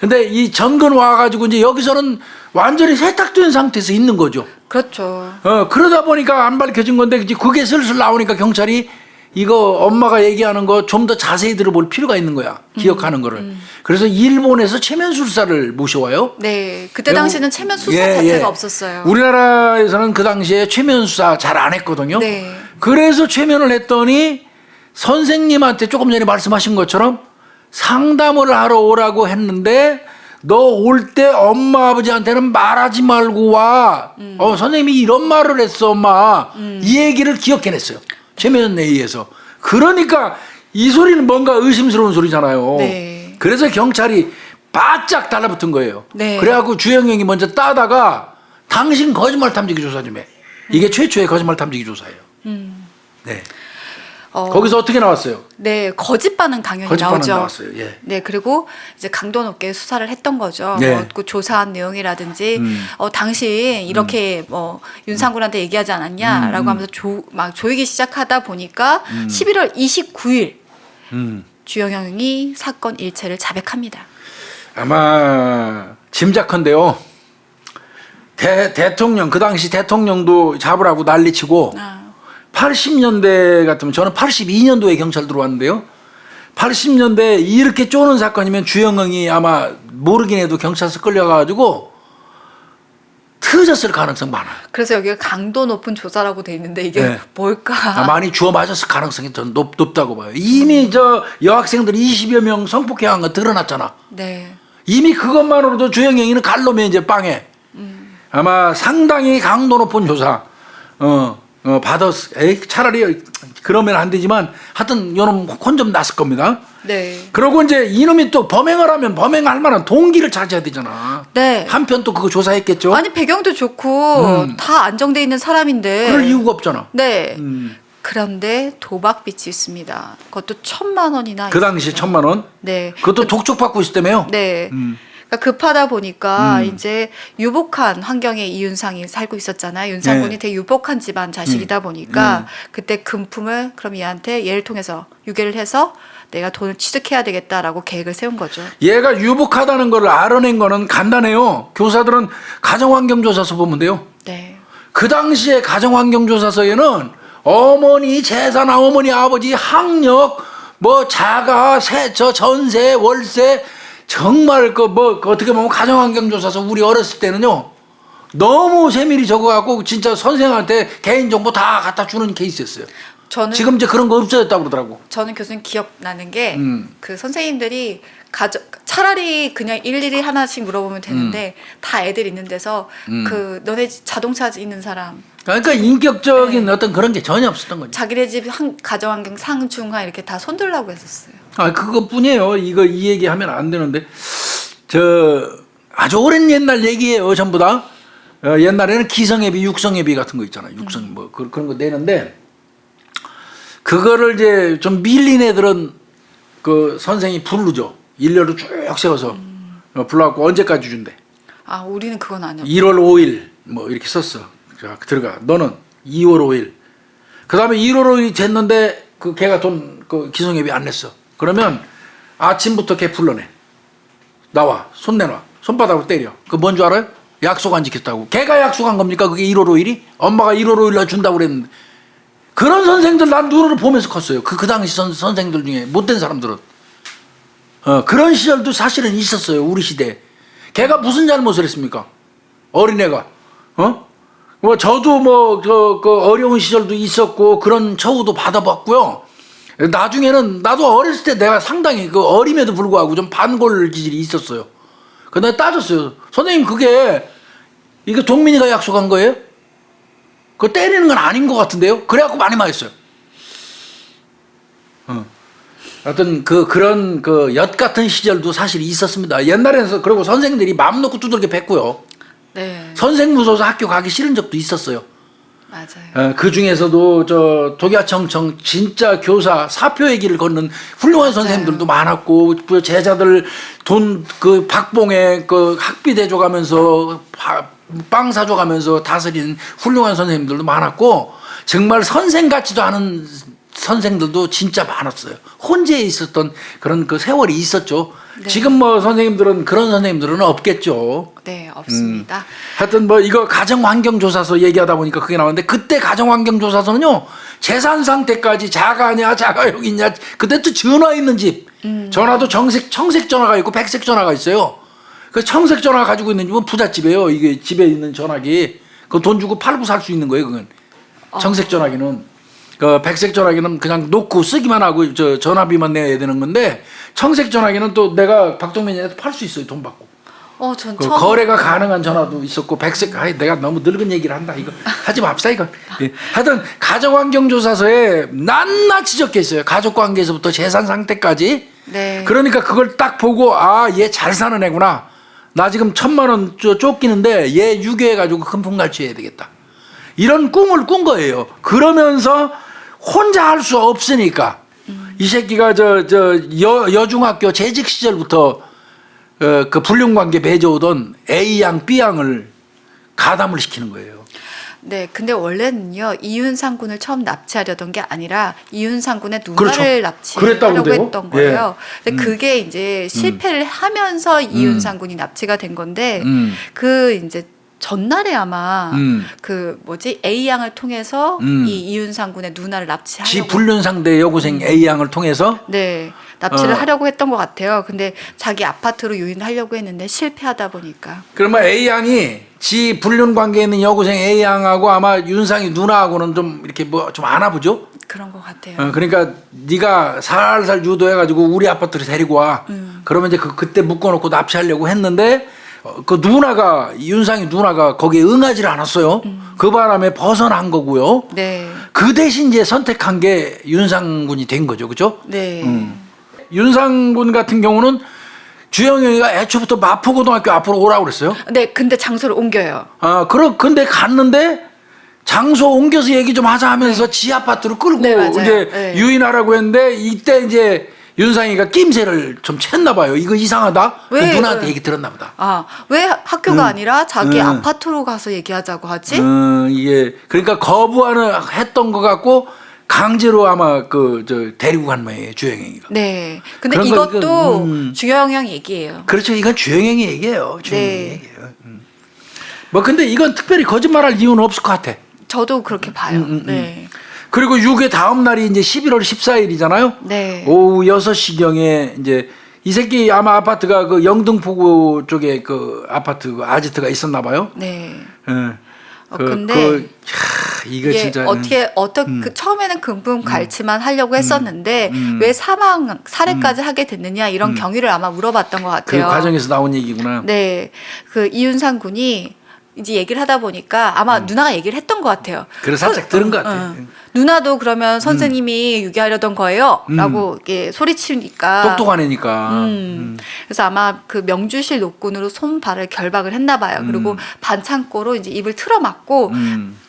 근데 이 전근 와가지고 이제 여기서는 완전히 세탁된 상태에서 있는 거죠. 그렇죠. 그러다 보니까 안 밝혀진 건데 이제 그게 슬슬 나오니까 경찰이 이거 엄마가 얘기하는 거 좀 더 자세히 들어볼 필요가 있는 거야. 기억하는 거를. 그래서 일본에서 체면술사를 모셔와요. 네. 그때 당시에는 체면술사 자체가 없었어요. 우리나라에서는 그 당시에 체면술사 잘 안 했거든요. 네. 그래서 체면을 했더니 선생님한테 조금 전에 말씀하신 것처럼 상담을 하러 오라고 했는데 너 올 때 엄마 아버지한테는 말하지 말고 와. 선생님이 이런 말을 했어 엄마. 이 얘기를 기억해냈어요. 최면에 의해서. 그러니까 이 소리는 뭔가 의심스러운 소리잖아요. 네. 그래서 경찰이 바짝 달라붙은 거예요. 네. 그래갖고 주영영이 먼저 따다가 당신 거짓말 탐지기 조사 좀 해. 이게 최초의 거짓말 탐지기 조사예요. 네. 거기서 어떻게 나왔어요? 네, 거짓반응 강연이 거짓반응 나오죠. 나왔어요. 예. 네, 그리고 이제 강도 높게 수사를 했던 거죠. 네. 그 조사한 내용이라든지, 당신 이렇게 윤상군한테 얘기하지 않았냐라고 하면서 막 조이기 시작하다 보니까 11월 29일 주영영이 사건 일체를 자백합니다. 아마 짐작컨대요. 대통령 그 당시 대통령도 잡으라고 난리치고 80년대 같으면 저는 82년도에 경찰 들어왔는데요. 80년대 이렇게 쪼는 사건이면 주영영이 아마 모르긴 해도 경찰서 끌려가가지고 터졌을 가능성 많아요. 그래서 여기가 강도 높은 조사라고 돼 있는데 이게 네. 뭘까? 많이 주워 맞았을 가능성이 더 높다고 봐요. 이미 저 여학생들 20여 명 성폭행한 거 드러났잖아. 네. 이미 그것만으로도 주영영이는 갈놈이 이제 빵에. 아마 상당히 강도 높은 조사. 에이, 차라리 그러면 안 되지만 하여튼 요놈 혼 좀 났을 겁니다. 네. 그러고 이제 이놈이 또 범행을 하면 범행할 만한 동기를 찾아야 되잖아. 네. 한편 또 그거 조사했겠죠. 아니 배경도 좋고 다 안정돼 있는 사람인데. 그럴 이유가 없잖아. 네. 그런데 도박빚이 있습니다. 그것도 1,000만 원이나. 그 당시 1,000만 원. 네. 그것도 독촉받고 있었다며요. 네. 그러니까 급하다 보니까 이제 유복한 환경에 이윤상이 살고 있었잖아요. 윤상군이 네. 되게 유복한 집안 자식이다 보니까 그때 금품을 그럼 얘한테 얘를 통해서 유괴를 해서 내가 돈을 취득해야 되겠다라고 계획을 세운 거죠. 얘가 유복하다는 걸 알아낸 거는 간단해요. 교사들은 가정환경조사서 보면 돼요. 네. 그 당시에 가정환경조사서에는 어머니 재산, 어머니 아버지 학력, 뭐 자가, 전세, 월세, 정말 어떻게 보면 가정환경조사서 우리 어렸을 때는요 너무 세밀히 적어갖고 진짜 선생한테 개인정보 다 갖다 주는 케이스였어요. 저는 지금 이제 그런 거 없어졌다고 그러더라고. 저는 교수님 기억나는 게 그 선생님들이 차라리 그냥 일일이 하나씩 물어보면 되는데 다 애들 있는 데서 그 너네 집 자동차 있는 사람 그러니까 인격적인 어떤 그런 게 전혀 없었던 거죠. 자기네 집 가정환경 상중하 이렇게 다 손들라고 했었어요. 그것뿐이에요. 이 얘기하면 안 되는데 아주 오랜 옛날 얘기예요. 전부 다 옛날에는 기성예비, 육성예비 같은 거 있잖아요. 육성 뭐 그런 거 내는데 그거를 이제 좀 밀린 애들은 그 선생이 부르죠. 일렬로 쭉 세워서 불러갖고 언제까지 준대. 아 우리는 그건 아니었고 1월 5일 뭐 이렇게 썼어. 자 들어가. 너는 2월 5일. 그 다음에 1월 5일 됐는데 그 걔가 돈 그 기성예비 안 냈어. 그러면 아침부터 걔 불러내. 나와. 손 내놔. 손바닥으로 때려. 그 뭔 줄 알아요? 약속 안 지켰다고. 걔가 약속한 겁니까? 그게 1월 5일이? 엄마가 1월 5일 날 준다고 그랬는데. 그런 선생들 난 눈으로 보면서 컸어요. 그 당시 선생들 중에 못된 사람들은. 그런 시절도 사실은 있었어요. 우리 시대에. 걔가 무슨 잘못을 했습니까? 어린애가. 뭐 저도 그 어려운 시절도 있었고 그런 처우도 받아봤고요. 나중에는 나도 어렸을 때 내가 상당히 그 어림에도 불구하고 좀 반골 기질이 있었어요. 근데 따졌어요. 선생님 이거 동민이가 약속한 거예요? 그거 때리는 건 아닌 것 같은데요? 그래갖고 많이 맞았어요. 하여튼 그런 엿 같은 시절도 사실 있었습니다. 옛날에는 그리고 선생들이 마음 놓고 두들겨 팼고요. 네. 선생 무서워서 학교 가기 싫은 적도 있었어요. 맞아요. 그 중에서도 독야청청 진짜 교사 사표의 길을 걷는 훌륭한 선생님들도 많았고 제자들 돈 박봉에 학비 대줘가면서 빵 사줘가면서 다스리는 훌륭한 선생님들도 많았고 정말 선생 같지도 않은 선생들도 진짜 많았어요. 혼재에 있었던 그런 그 세월이 있었죠. 네. 지금 뭐 선생님들은 그런 선생님들은 없겠죠. 네, 없습니다. 하여튼 이거 가정환경조사서 얘기하다 보니까 그게 나왔는데 그때 가정환경조사서는요 재산 상태까지 자가냐 자가 여기 있냐 그때 또 전화 있는 집 전화도 청색 전화가 있고 백색 전화가 있어요. 그 청색 전화 가지고 있는 집은 부잣집이에요. 이게 집에 있는 전화기 그 돈 주고 팔고 살 수 있는 거예요. 그건 청색 전화기는. 그 백색 전화기는 그냥 놓고 쓰기만 하고 전화비만 내야 되는 건데 청색 전화기는 또 내가 박동민이한테 팔 수 있어요. 돈 받고. 전 거래가 가능한 전화도 있었고 백색 내가 너무 늙은 얘기를 한다. 이거 하지 맙시다 이거. 예. 하여튼 가정환경조사서에 낱낱이 적혀 있어요. 가족관계에서부터 재산 상태까지. 네. 그러니까 그걸 딱 보고 얘 잘 사는 애구나. 나 지금 1,000만 원 쫓기는데 얘 유괴해가지고 금품갈취해야 되겠다. 이런 꿈을 꾼 거예요. 그러면서 혼자 할 수 없으니까 이 새끼가 여중학교 재직 시절부터 그 불륜관계 맺어오던 A양, B양을 가담을 시키는 거예요. 네, 근데 원래는요 이윤상 군을 처음 납치하려던 게 아니라 이윤상 군의 누나를 그렇죠. 납치하려고 했던 거예요. 예. 근데 그게 이제 실패를 하면서 이윤상 군이 납치가 된 건데 그 이제 전날에 아마 A 양을 통해서 이 이윤상 군의 누나를 납치하려고 지 불륜 상대 여고생 A 양을 통해서 네 납치를 하려고 했던 것 같아요. 근데 자기 아파트로 유인하려고 했는데 실패하다 보니까 그러면 A 양이 지 불륜 관계에 있는 여고생 A 양하고 아마 윤상이 누나하고는 좀 이렇게 좀 아나 보죠? 그런 것 같아요. 그러니까 네가 살살 유도해가지고 우리 아파트로 데리고 와. 그러면 이제 그때 묶어놓고 납치하려고 했는데 그 누나가 윤상이 누나가 거기에 응하지를 않았어요. 그 바람에 벗어난 거고요. 네. 그 대신 이제 선택한 게 윤상군이 된 거죠, 그죠? 네. 윤상군 같은 경우는 주영영이가 애초부터 마포고등학교 앞으로 오라고 그랬어요. 네, 근데 장소를 옮겨요. 근데 갔는데 장소 옮겨서 얘기 좀 하자 하면서 지 아파트로 끌고 네, 맞아요. 이제 네. 유인하라고 했는데 이때 이제 윤상이가 낌새를 좀 챘나 봐요. 이거 이상하다. 왜? 그 누나한테 얘기 들었나 보다. 왜 학교가 아니라 자기 아파트로 가서 얘기하자고 하지? 이게 그러니까 거부하는 했던 것 같고 강제로 아마 데리고 간 모양이에요, 주영영이가. 네. 근데 그런 이것도 주영영 얘기예요. 그렇죠. 이건 주영영이 얘기예요. 주영영이 네. 얘기예요. 뭐 근데 이건 특별히 거짓말할 이유는 없을 것 같아. 저도 그렇게 봐요. 네. 그리고 6의 다음 날이 이제 11월 14일이잖아요. 네. 오후 6시경에 이제 이 새끼 아마 아파트가 그 영등포구 쪽에 그 아파트 그 아지트가 있었나 봐요. 네. 근데 이거 이게 진짜 어떻게 그 처음에는 금품 갈치만 하려고 했었는데 왜 사망 살해까지 하게 됐느냐 이런 경위를 아마 물어봤던 것 그 같아요. 과정에서 나온 얘기구나. 네, 그 이윤상 군이 이제 얘기를 하다 보니까 아마 누나가 얘기를 했던 것 같아요. 그래서 살짝 들은 것 같아. 누나도 그러면 선생님이 유기하려던 거예요?라고 이렇게 소리치니까 똑똑한 애니까. 그래서 아마 그 명주실 노끈으로 손발을 결박을 했나 봐요. 그리고 반창고로 이제 입을 틀어막고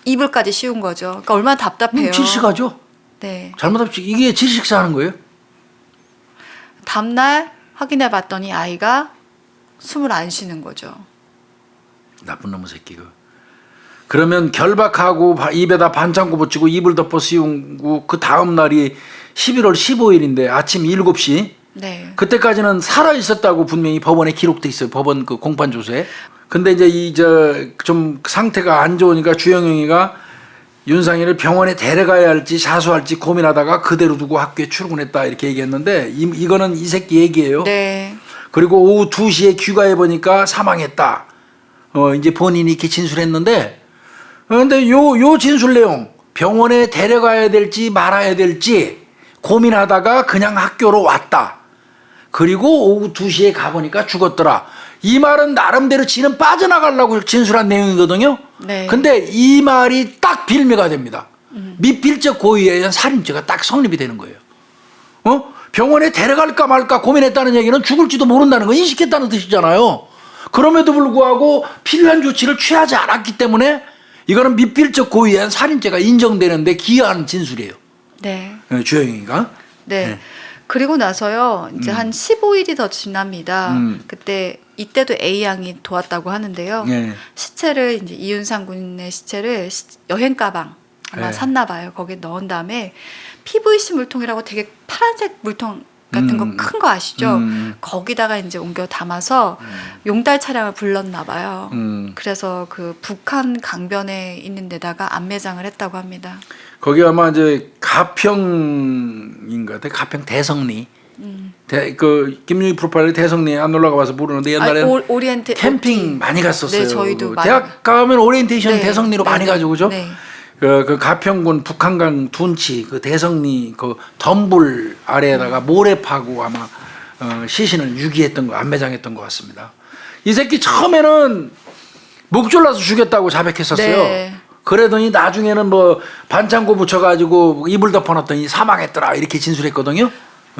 이불까지 씌운 거죠. 그러니까 얼마나 답답해요. 질식하죠. 네. 잘못하면 이게 질식사 하는 거예요. 다음날 확인해 봤더니 아이가 숨을 안 쉬는 거죠. 나쁜 놈의 새끼가. 그러면 결박하고 입에다 반창고 붙이고 이불 덮어 씌우고 그 다음 날이 11월 15일인데 아침 7시. 네. 그때까지는 살아 있었다고 분명히 법원에 기록돼 있어요. 법원 그 공판 조서에. 근데 이제 좀 상태가 안 좋으니까 주영영이가 윤상이를 병원에 데려가야 할지 자수할지 고민하다가 그대로 두고 학교에 출근했다 이렇게 얘기했는데 이거는 이 새끼 얘기예요. 네. 그리고 오후 2시에 귀가해 보니까 사망했다. 이제 본인이 이렇게 진술했는데, 근데 요 진술 내용, 병원에 데려가야 될지 말아야 될지 고민하다가 그냥 학교로 왔다. 그리고 오후 2시에 가보니까 죽었더라. 이 말은 나름대로 지는 빠져나가려고 진술한 내용이거든요. 네. 근데 이 말이 딱 빌미가 됩니다. 미필적 고의에 의한 살인죄가 딱 성립이 되는 거예요. 병원에 데려갈까 말까 고민했다는 얘기는 죽을지도 모른다는 거 인식했다는 뜻이잖아요. 그럼에도 불구하고 필요한 조치를 취하지 않았기 때문에 이거는 미필적 고의에 의한 살인죄가 인정되는데 기여하는 진술이에요. 네. 주영이가. 네. 네. 그리고 나서요, 이제 한 15일이 더 지납니다. 이때도 A 양이 도왔다고 하는데요. 네. 시체를 이제 이윤상 군의 시체를 여행 가방 아마 네. 샀나 봐요. 거기에 넣은 다음에 PVC 물통이라고 되게 파란색 물통 같은 거 큰 거 아시죠? 거기다가 이제 옮겨 담아서 용달 차량을 불렀나 봐요. 그래서 그 북한 강변에 있는 데다가 안매장을 했다고 합니다. 거기 아마 이제 가평인가, 가평 대성리. 그 김유희 프로파일러 대성리 안 올라가 봐서 모르는데 옛날에 오리엔테 캠핑 많이 갔었어요. 네, 저희도 많이 대학 가면 오리엔테이션 네, 대성리로 네, 많이 네, 가죠, 그죠? 네. 그 가평군 북한강 둔치 그 대성리 그 덤불 아래에다가 모래 파고 아마 시신을 유기했던 거 안매장했던 것 같습니다. 이 새끼 처음에는 목 졸라서 죽였다고 자백했었어요. 네. 그러더니 나중에는 뭐 반창고 붙여가지고 이불 덮어놨더니 사망했더라 이렇게 진술했거든요.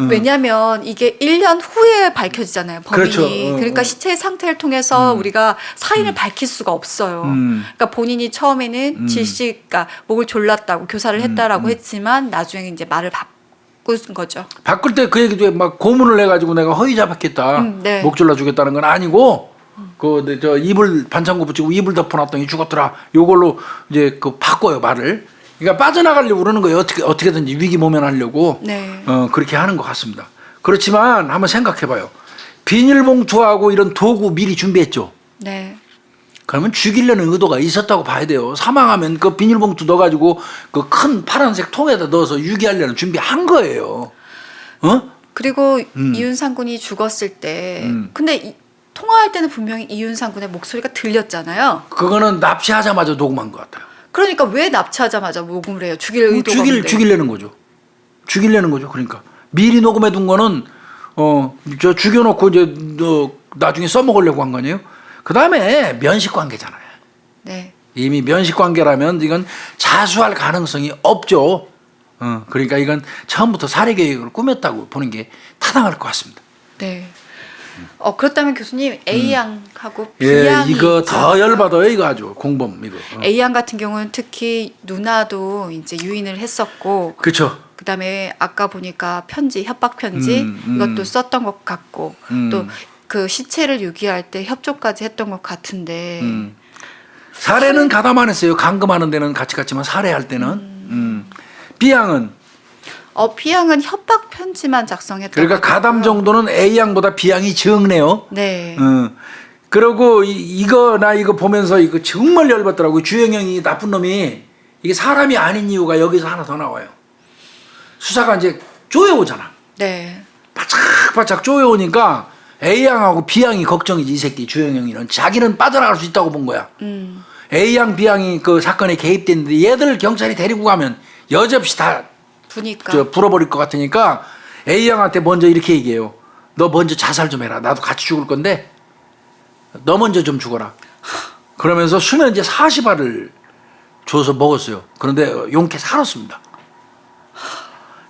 왜냐하면 이게 1년 후에 밝혀지잖아요, 범인이. 그렇죠. 그러니까 시체의 상태를 통해서 우리가 사인을 밝힐 수가 없어요. 그러니까 본인이 처음에는 그러니까 목을 졸랐다고 교사를 했다라고 했지만 나중에 이제 말을 바꾼 거죠. 바꿀 때 그 얘기도 막 고문을 해가지고 내가 허위 자백했다. 네. 목 졸라 죽였다는 건 아니고 저 이불 반창고 붙이고 이불 덮어놨더니 죽었더라. 요걸로 이제 그 바꿔요 말을. 그러니까 빠져나가려고 그러는 거예요. 어떻게든지 위기 모면하려고. 네. 그렇게 하는 것 같습니다. 그렇지만 한번 생각해봐요. 비닐봉투하고 이런 도구 미리 준비했죠. 네. 그러면 죽이려는 의도가 있었다고 봐야 돼요. 사망하면 그 비닐봉투 넣어가지고 그 큰 파란색 통에다 넣어서 유기하려는 준비한 거예요. 그리고 이윤상 군이 죽었을 때 근데 통화할 때는 분명히 이윤상 군의 목소리가 들렸잖아요. 그거는 납치하자마자 녹음한 것 같아요. 그러니까 왜 납치하자마자 녹음을 해요? 죽일 의도가 없는데. 죽이려는 거죠. 죽이려는 거죠. 그러니까 미리 녹음해 둔 거는 저 죽여놓고 이제 나중에 써먹으려고 한 거 아니에요? 그다음에 면식 관계잖아요. 네. 이미 면식 관계라면 이건 자수할 가능성이 없죠. 그러니까 이건 처음부터 살해 계획을 꾸몄다고 보는 게 타당할 것 같습니다. 네. 그렇다면 교수님 A 양하고 B 예, 양이 이거 더 열받아요. 이거 아주 공범 이거. A 양 같은 경우는 특히 누나도 이제 유인을 했었고, 그렇죠. 그다음에 아까 보니까 편지, 협박 편지 이것도 썼던 것 같고, 또 그 시체를 유기할 때 협조까지 했던 것 같은데. 살해는 가담 안 했어요. 감금하는 데는 같이 갔지만 살해할 때는. B 양은 B 양은 협박 편지만 작성했던. 그러니까 가담 정도는 A 양보다 B 양이 적네요. 네. 그리고 이거 보면서 이거 정말 열받더라고요. 주영영이 나쁜 놈이 이게 사람이 아닌 이유가 여기서 하나 더 나와요. 수사가 이제 쪼여오잖아. 네. 바짝바짝 쪼여오니까 A 양하고 B 양이 걱정이지. 이 새끼 주영영이는 자기는 빠져나갈 수 있다고 본 거야. A 양, B 양이 그 사건에 개입됐는데 얘들 경찰이 데리고 가면 여지없이 다 부니까. 불어버릴 것 같으니까 A 양한테 먼저 이렇게 얘기해요. 너 먼저 자살 좀 해라. 나도 같이 죽을 건데 너 먼저 좀 죽어라. 그러면서 수면제 40알을 줘서 먹었어요. 그런데 용케 살았습니다.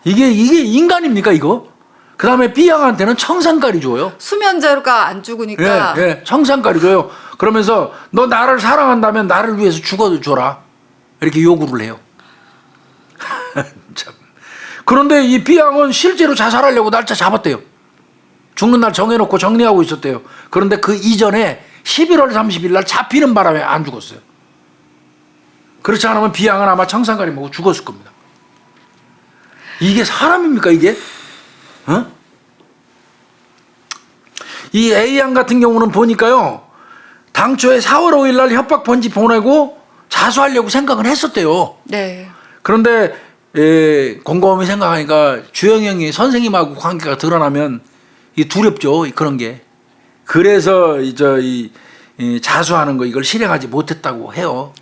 이게 인간입니까 이거? 그 다음에 B 양한테는 청산가리 줘요. 수면제가 안 죽으니까. 예, 청산가리 줘요. 그러면서 너 나를 사랑한다면 나를 위해서 죽어도 줘라. 이렇게 요구를 해요. 참. 그런데 이 B 양은 실제로 자살하려고 날짜 잡았대요. 죽는 날 정해놓고 정리하고 있었대요. 그런데 그 이전에 11월 30일 날 잡히는 바람에 안 죽었어요. 그렇지 않으면 B 양은 아마 청산가리 먹고 죽었을 겁니다. 이게 사람입니까 이게? 이 A 양 같은 경우는 보니까요. 당초에 4월 5일 날 협박 편지 보내고 자수하려고 생각은 했었대요. 네. 그런데 곰곰이 생각하니까 주영영이 선생님하고 관계가 드러나면 이 두렵죠. 그런 게. 그래서 이 자수하는 거 이걸 실행하지 못했다고 해요.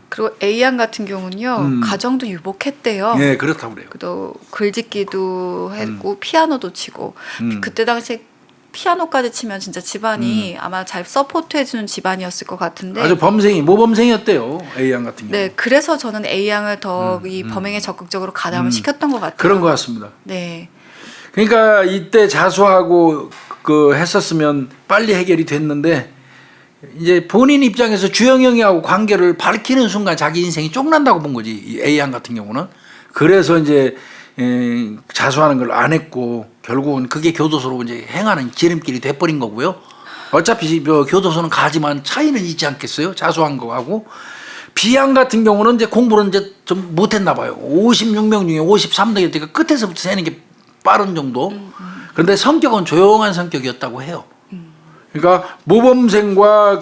그리고 A 양 같은 경우는요. 가정도 유복했대요. 네, 그렇다고 그래요. 또 글짓기도 했고 피아노도 치고 그때 당시에 피아노까지 치면 진짜 집안이 아마 잘 서포트해주는 집안이었을 것 같은데. 아주 모범생이었대요. A 양 같은 경우. 네, 그래서 저는 A 양을 더 이 범행에 적극적으로 가담을 시켰던 것 같아요. 그런 것 같습니다. 네. 그러니까 이때 자수하고 했었으면 빨리 해결이 됐는데 이제 본인 입장에서 주영영이하고 관계를 밝히는 순간 자기 인생이 쪽난다고 본 거지. 이 A 양 같은 경우는. 그래서 이제 자수하는 걸 안 했고 결국은 그게 교도소로 이제 행하는 지름길이 돼버린 거고요. 어차피 교도소는 가지만 차이는 있지 않겠어요? 자수한 거하고. B 양 같은 경우는 이제 공부를 이제 좀 못했나 봐요. 56명 중에 53등이었으니까 끝에서부터 세는 게 빠른 정도. 그런데 성격은 조용한 성격이었다고 해요. 그러니까 모범생과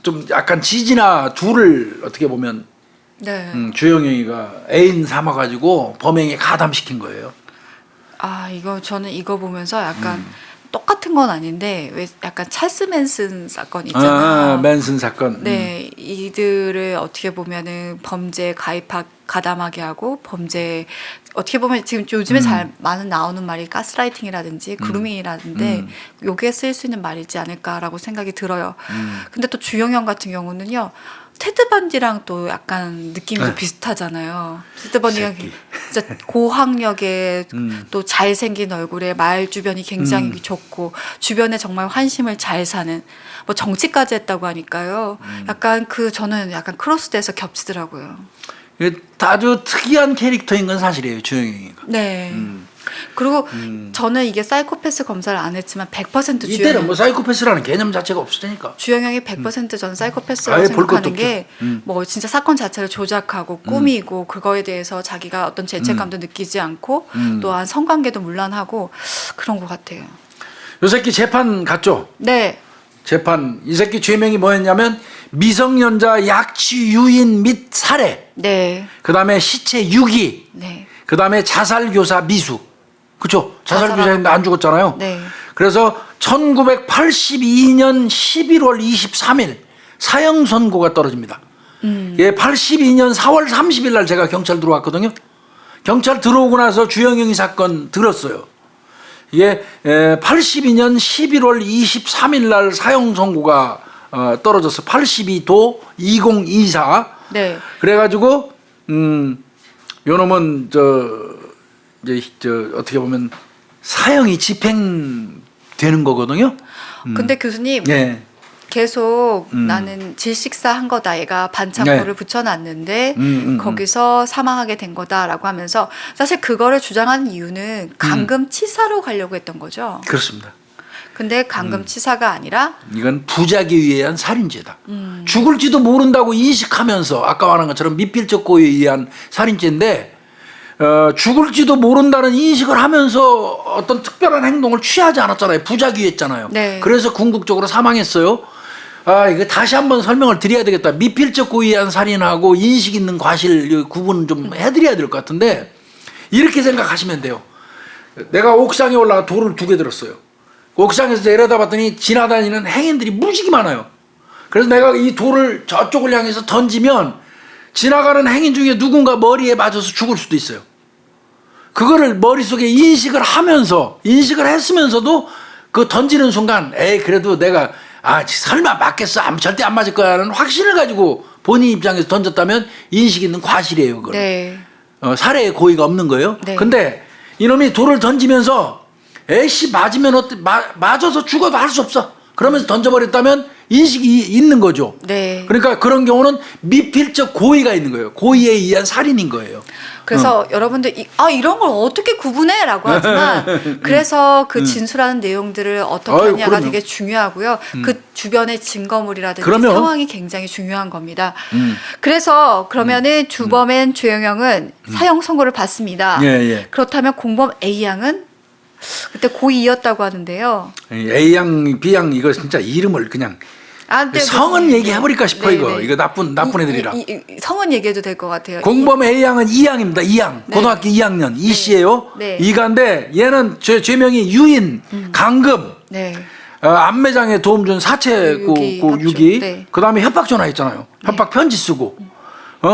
좀 약간 지지나 둘을 어떻게 보면 네. 주영영이가 애인 삼아가지고 범행에 가담시킨 거예요. 저는 이거 보면서 약간 똑같은 건 아닌데 왜 약간 찰스 맨슨 사건 있잖아요. 맨슨 사건. 네, 이들을 어떻게 보면은 범죄 가담하게 하고 범죄 어떻게 보면 지금 요즘에 잘 많은 나오는 말이 가스라이팅이라든지 그루밍이라든지 요게 쓸 수 있는 말이지 않을까라고 생각이 들어요. 근데 또 주영영 같은 경우는요. 테드 번디랑 또 약간 느낌이 좀 비슷하잖아요. 테드 번디가 진짜 고학력에 또 잘생긴 얼굴에 말 주변이 굉장히 좋고 주변에 정말 환심을 잘 사는 뭐 정치까지 했다고 하니까요. 약간 저는 약간 크로스돼서 겹치더라고요. 아주 특이한 캐릭터인 건 사실이에요. 주영영이가. 네. 그리고 저는 이게 사이코패스 검사를 안 했지만 100% 이때는 뭐 사이코패스라는 개념 자체가 없으니까. 주영영이 100% 저는 사이코패스라고 생각하는 게 뭐 진짜 사건 자체를 조작하고 꾸미고 그거에 대해서 자기가 어떤 죄책감도 느끼지 않고 또한 성관계도 문란하고 그런 것 같아요. 요 새끼 재판 갔죠? 네. 재판 이 새끼 죄명이 뭐였냐면 미성년자 약취 유인 및 살해. 네. 그다음에 시체 유기. 네. 그다음에 자살교사 미수. 그렇죠? 자살교사인데 안 죽었잖아요. 네. 그래서 1982년 11월 23일 사형 선고가 떨어집니다. 예, 82년 4월 30일 날 제가 경찰 들어왔거든요. 경찰 들어오고 나서 주영영이 사건 들었어요. 이게 82년 11월 23일 날 사형 선고가 떨어져서 82도 2024. 네. 그래가지고 요놈은 이제 어떻게 보면 사형이 집행되는 거거든요. 근데 교수님 네. 계속 나는 질식사 한 거다. 얘가 반창고를 네. 붙여놨는데 거기서 사망하게 된 거다라고 하면서 사실 그거를 주장하는 이유는 감금치사로 가려고 했던 거죠. 그렇습니다. 근데 감금치사가 아니라 이건 부작위에 의한 살인죄다. 죽을지도 모른다고 인식하면서 아까 말한 것처럼 미필적 고의에 의한 살인죄인데 죽을지도 모른다는 인식을 하면서 어떤 특별한 행동을 취하지 않았잖아요. 부작위했잖아요. 네. 그래서 궁극적으로 사망했어요. 이거 다시 한번 설명을 드려야 되겠다. 미필적 고의에 의한 살인하고 인식 있는 과실 구분 좀 해드려야 될 것 같은데 이렇게 생각하시면 돼요. 내가 옥상에 올라가 돌을 2개 들었어요. 옥상에서 내려다 봤더니 지나다니는 행인들이 무지개 많아요. 그래서 내가 이 돌을 저쪽을 향해서 던지면 지나가는 행인 중에 누군가 머리에 맞아서 죽을 수도 있어요. 그거를 머릿속에 인식을 했으면서도 그 던지는 순간 그래도 내가 설마 맞겠어? 절대 안 맞을 거야 라는 확신을 가지고 본인 입장에서 던졌다면 인식 있는 과실이에요. 그걸. 네. 살해의 고의가 없는 거예요. 네. 근데 이놈이 돌을 던지면서 맞으면 맞아서 죽어도 할 수 없어. 그러면서 던져버렸다면 인식이 있는 거죠. 네. 그러니까 그런 경우는 미필적 고의가 있는 거예요. 고의에 의한 살인인 거예요. 그래서 여러분들 이런 걸 어떻게 구분해라고 하지만 그래서 그 진술하는 내용들을 어떻게 하냐가 그럼요. 되게 중요하고요. 그 주변의 증거물이라든지 그럼요. 상황이 굉장히 중요한 겁니다. 그래서 그러면은 주범인 조영영은 사형 선고를 받습니다. 예. 그렇다면 공범 A 양은 그때 고2였다고 하는데요. A양, B양 이거 진짜 이름을 그냥 네, 성은 네. 얘기해버릴까 싶어. 네, 이거 네. 이거 나쁜 애들이라. 성은 얘기해도 될 것 같아요. 공범 A양은 2양입니다. 2양. 네. 고등학교 2학년 이씨예요. 네. 이가인데 얘는 죄명이 유인, 강금, 네. 안매장에 도움 준 사체고 유기. 네. 그다음에 협박 전화했잖아요. 협박 편지 쓰고.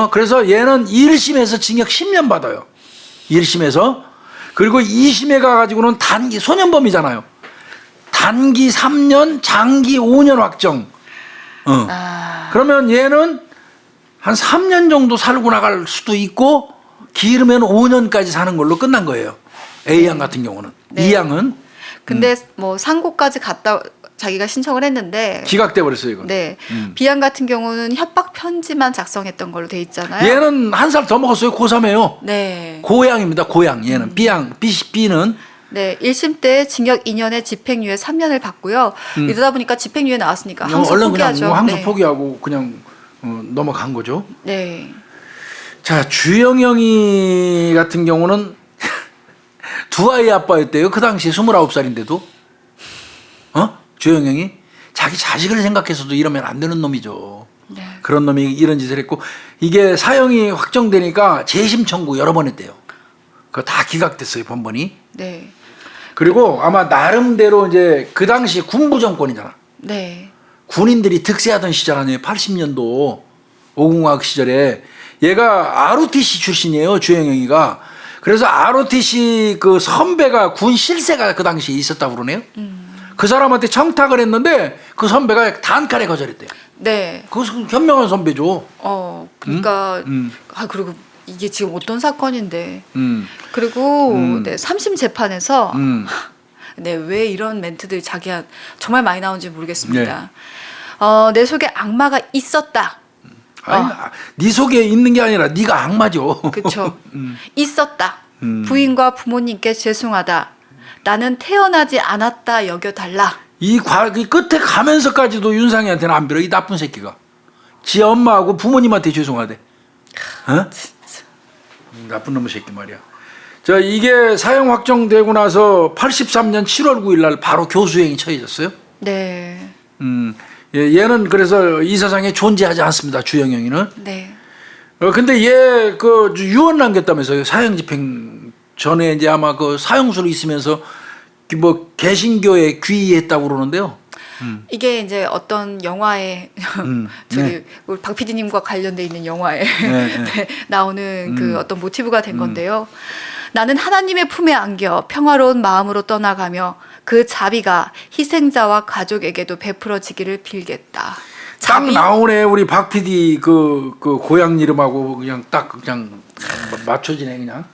그래서 얘는 1심에서 징역 10년 받아요. 1심에서. 그리고 2심에 가가지고는 단기 소년범이잖아요. 단기 3년, 장기 5년 확정. 그러면 얘는 한 3년 정도 살고 나갈 수도 있고 길으면 5년까지 사는 걸로 끝난 거예요. A양 같은 경우는. 네. 2양은 근데 뭐 상고까지 갔다 자기가 신청을 했는데 기각돼 버렸어요, 이건. 네. B양 같은 경우는 협박 편지만 작성했던 걸로 돼 있잖아요. 얘는 한 살 더 먹었어요. 고3이에요. 네. 고양입니다. 고양. 얘는 B양, B는 네. 1심 때 징역 2년에 집행유예 3년을 받고요. 이러다 보니까 집행유예 나왔으니까 항소 얼른 포기하죠. 그냥 항소 네. 포기하고 그냥 넘어간 거죠. 네. 자, 주영영이 같은 경우는 두 아이 아빠였대요. 그 당시에 29살인데도. 주영영이 자기 자식을 생각해서도 이러면 안 되는 놈이죠. 네. 그런 놈이 이런 짓을 했고 이게 사형이 확정되니까 재심 청구 여러 번 했대요. 그거 다 기각됐어요, 번번이. 네. 그리고 아마 나름대로 이제 그 당시 군부 정권이잖아. 네. 군인들이 득세하던 시절 아니에요. 80년도 오공화국 시절에 얘가 ROTC 출신이에요. 주영영이가. 그래서 ROTC 그 선배가 군 실세가 그 당시에 있었다고 그러네요. 그 사람한테 청탁을 했는데 그 선배가 단칼에 거절했대요. 네. 그것은 현명한 선배죠. 그러니까 그리고 이게 지금 어떤 사건인데. 그리고 네, 3심 재판에서 네, 왜 이런 멘트들이 자기가 정말 많이 나오는지 모르겠습니다. 내 속에 악마가 있었다. 아니, 네 속에 있는 게 아니라 네가 악마죠. 그렇죠. 있었다. 부인과 부모님께 죄송하다. 나는 태어나지 않았다 여겨달라. 이 끝에 가면서까지도 윤상이한테는 안 빌어. 이 나쁜 새끼가. 지 엄마하고 부모님한테 죄송하대. 나쁜 놈의 새끼 말이야. 자, 이게 사형 확정되고 나서 83년 7월 9일 날 바로 교수형이 처해졌어요. 네. 얘는 그래서 이 세상에 존재하지 않습니다. 주영영이는. 네. 근데 얘 그 유언 남겼다면서요. 사형 집행 전에 이제 아마 그 사형수로 있으면서 뭐 개신교에 귀의했다고 그러는데요. 이게 이제 어떤 영화에 저기 우리 박 PD님과 관련돼 있는 영화에 네, 나오는 그 어떤 모티브가 된 건데요. 나는 하나님의 품에 안겨 평화로운 마음으로 떠나가며 그 자비가 희생자와 가족에게도 베풀어지기를 빌겠다. 딱 나오네. 우리 박 PD 그 고향 이름하고 그냥 딱 그냥 맞춰지네 그냥.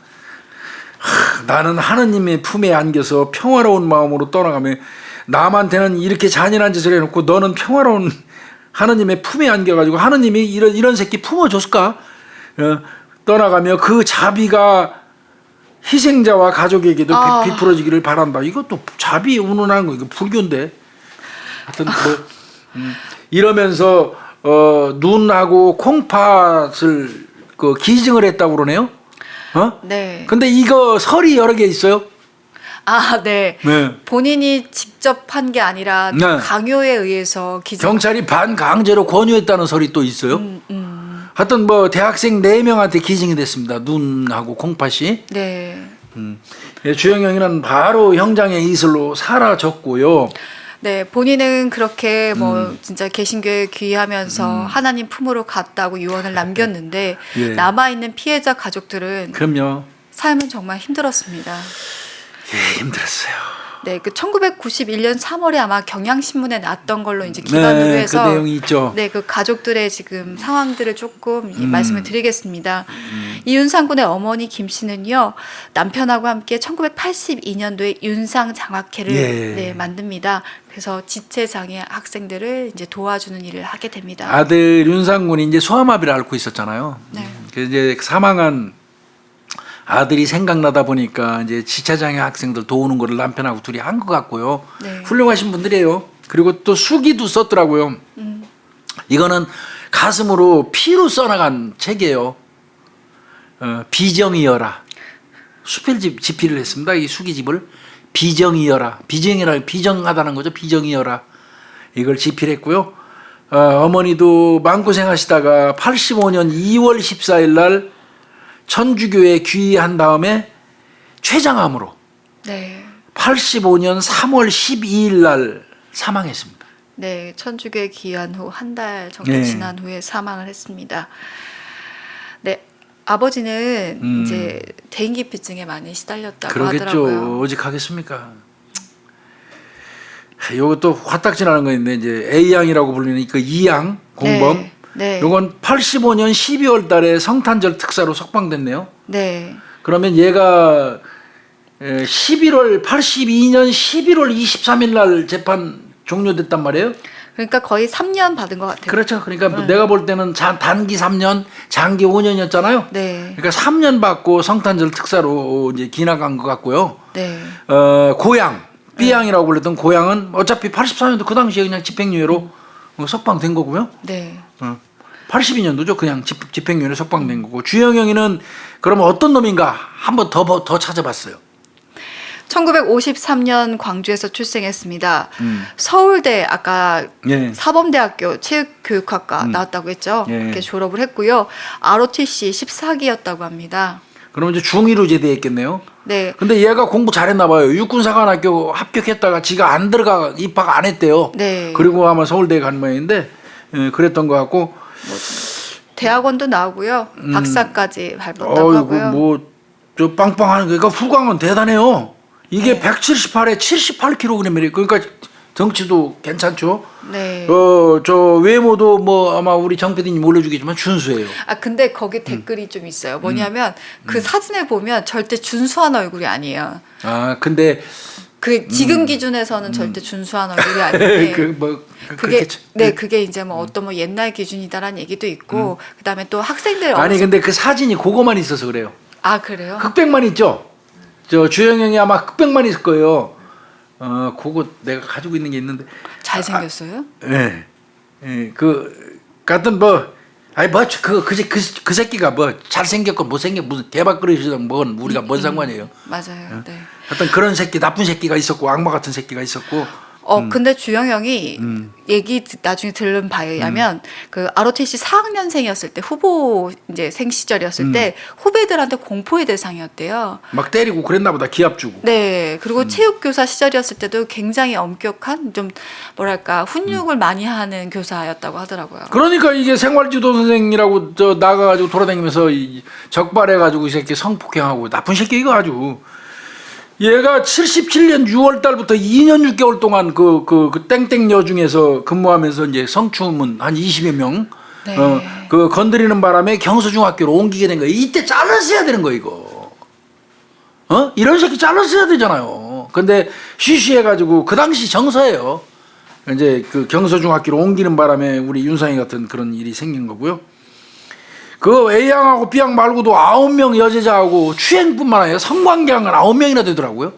나는 하느님의 품에 안겨서 평화로운 마음으로 떠나가며 남한테는 이렇게 잔인한 짓을 해놓고 너는 평화로운 하느님의 품에 안겨가지고 하느님이 이런 새끼 품어줬을까? 떠나가며 그 자비가 희생자와 가족에게도 베풀어지기를 바란다. 이것도 자비 운운하는 거 이거 불교인데. 하여튼 뭐 이러면서 눈하고 콩팥을 기증을 했다고 그러네요. 네. 근데 이거 설이 여러 개 있어요. 네. 네. 본인이 직접 한 게 아니라 네. 강요에 의해서 경찰이 반강제로 권유했다는 설이 또 있어요. 하여튼 뭐 대학생 4명한테 기증이 됐습니다. 눈하고 콩팥이. 네. 주영영이는 바로 형장의 이슬로 사라졌고요. 네, 본인은 그렇게 뭐 진짜 개신교에 귀의하면서 하나님 품으로 갔다고 유언을 남겼는데 예. 남아있는 피해자 가족들은 그럼요. 삶은 정말 힘들었습니다. 예, 힘들었어요. 네, 그 1991년 3월에 아마 경향신문에 났던 걸로 이제 기반으로 네, 해서 그 내용이 있죠. 네, 그 가족들의 지금 상황들을 조금 말씀을 드리겠습니다. 이윤상 군의 어머니 김 씨는요, 남편하고 함께 1982년도에 윤상 장학회를 예. 만듭니다. 그래서 지체장애 학생들을 이제 도와주는 일을 하게 됩니다. 아들 윤상군이 이제 소아마비를 앓고 있었잖아요. 네. 그래서 이제 사망한 아들이 생각나다 보니까 이제 지체장애 학생들 도우는 거를 남편하고 둘이 한 것 같고요. 네. 훌륭하신 분들이에요. 그리고 또 수기도 썼더라고요. 이거는 가슴으로 피로 써나간 책이에요. 비정이여라. 수필집 집필을 했습니다. 이 수기집을 비정이여라. 비정하다는 거죠. 비정이여라. 이걸 집필했고요. 어머니도 마음고생하시다가 85년 2월 14일 날 천주교에 귀의한 다음에 췌장암으로 네. 85년 3월 12일 날 사망했습니다. 네, 천주교에 귀한 후 한 달 정도 네. 지난 후에 사망을 했습니다. 네, 아버지는 이제 대인기피증에 많이 시달렸다고 그러겠죠. 하더라고요. 오직하겠습니까? 이것도 화딱지나는 거 있는데 이제 A양이라고 불리는 그 E양 공범. 네. 네. 요건 85년 12월 달에 성탄절 특사로 석방됐네요. 네. 그러면 얘가 82년 11월 23일 날 재판 종료됐단 말이에요. 그러니까 거의 3년 받은 것 같아요. 그렇죠. 그러니까 내가 볼 때는 단기 3년, 장기 5년이었잖아요. 네. 그러니까 3년 받고 성탄절 특사로 이제 기나간 것 같고요. 네. 고향, B양이라고 불렸던 고향은 어차피 84년도 그 당시에 그냥 집행유예로 석방된 거고요. 네. 82년도죠. 그냥 집행유예로 석방된 거고. 주영영이는 그러면 어떤 놈인가 한번 더 찾아봤어요. 1953년 광주에서 출생했습니다. 서울대 아까 예. 사범대학교 체육교육학과 나왔다고 했죠. 예. 이렇게 졸업을 했고요. ROTC 14기였다고 합니다. 그러면 이제 중2로 제대했겠네요. 네. 근데 얘가 공부 잘했나 봐요. 육군사관학교 합격했다가 지가 안 들어가 입학 안 했대요. 네. 그리고 아마 서울대에 간 모양인데 그랬던 것 같고. 대학원도 나오고요. 박사까지 밟았다고 하고요. 뭐저 빵빵한 그러니까 후광은 대단해요. 이게 178에 78kg이래. 그러니까 덩치도 괜찮죠. 네. 저 외모도 뭐 아마 우리 정 PD님 올려주겠지만 준수해요. 근데 거기 댓글이 좀 있어요. 뭐냐면 그 사진을 보면 절대 준수한 얼굴이 아니에요. 근데 그 지금 기준에서는 절대 준수한 얼굴이 아닌데 그게 네 그게 이제 뭐 어떤 뭐 옛날 기준이다라는 얘기도 있고 그다음에 또 학생들 아니 근데 그 사진이 그거만 있어서 그래요. 그래요? 흑백만 있죠. 저 주영영이 아마 흑백만 있을 거예요. 그거 내가 가지고 있는 게 있는데 잘생겼어요? 네. 그 같은 그 새끼가 뭐 잘생겼고 못생겨 무슨 개밥그릇이든 뭔 우리가 뭔 상관이에요. 맞아요. 네. 하여튼 그런 새끼 나쁜 새끼가 있었고 악마 같은 새끼가 있었고 근데 주영영이 나중에 들은 바에 의하면 그 ROTC 4학년생이었을 때 후보 이제 생 시절이었을 때 후배들한테 공포의 대상이었대요. 막 때리고 그랬나 보다. 기합 주고. 네. 그리고 체육교사 시절이었을 때도 굉장히 엄격한 좀 뭐랄까 훈육을 많이 하는 교사였다고 하더라고요. 그러니까 이게 생활지도 선생이라고 저 나가가지고 돌아다니면서 적발해가지고 이 새끼 성폭행하고 나쁜 새끼 이거 아주. 얘가 77년 6월 달부터 2년 6개월 동안 그 땡땡 여중에서 근무하면서 이제 성추문 한 20여 명 네. 그 건드리는 바람에 경서중학교로 옮기게 된 거예요. 이때 잘랐어야 되는 거 이거. 이런 새끼 잘랐어야 되잖아요. 근데 쉬쉬해가지고 그 당시 정서예요. 이제 그 경서중학교로 옮기는 바람에 우리 윤상이 같은 그런 일이 생긴 거고요. 그 A양하고 B양 말고도 9명 여제자하고 추행뿐만 아니라 성관계한 건 9명이나 되더라고요.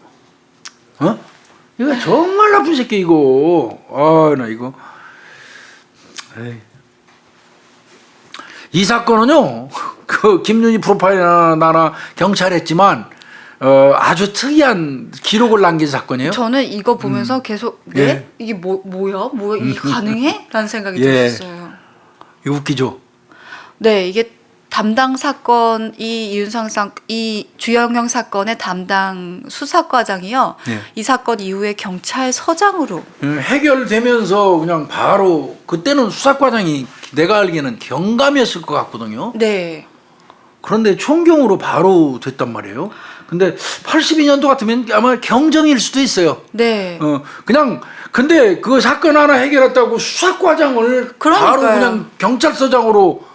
이거 정말 나쁜 새끼 이거. 나 이거. 에이. 이 사건은요. 그 김윤희 프로파일러나 나나 경찰 했지만 아주 특이한 기록을 남긴 사건이에요. 저는 이거 보면서 계속 예. 이게 뭐야? 이게 가능해? 라는 생각이 예. 들었어요. 이거 웃기죠. 네, 이게 담당 사건 이 주영영 사건의 담당 수사과장이요. 예. 이 사건 이후에 경찰서장으로 해결되면서 그냥 바로 그때는 수사과장이 내가 알기에는 경감이었을 것 같거든요. 네. 그런데 총경으로 바로 됐단 말이에요. 근데 82년도 같으면 아마 경정일 수도 있어요. 네. 근데 그 사건 하나 해결했다고 수사과장을 그러니까요. 바로 그냥 경찰서장으로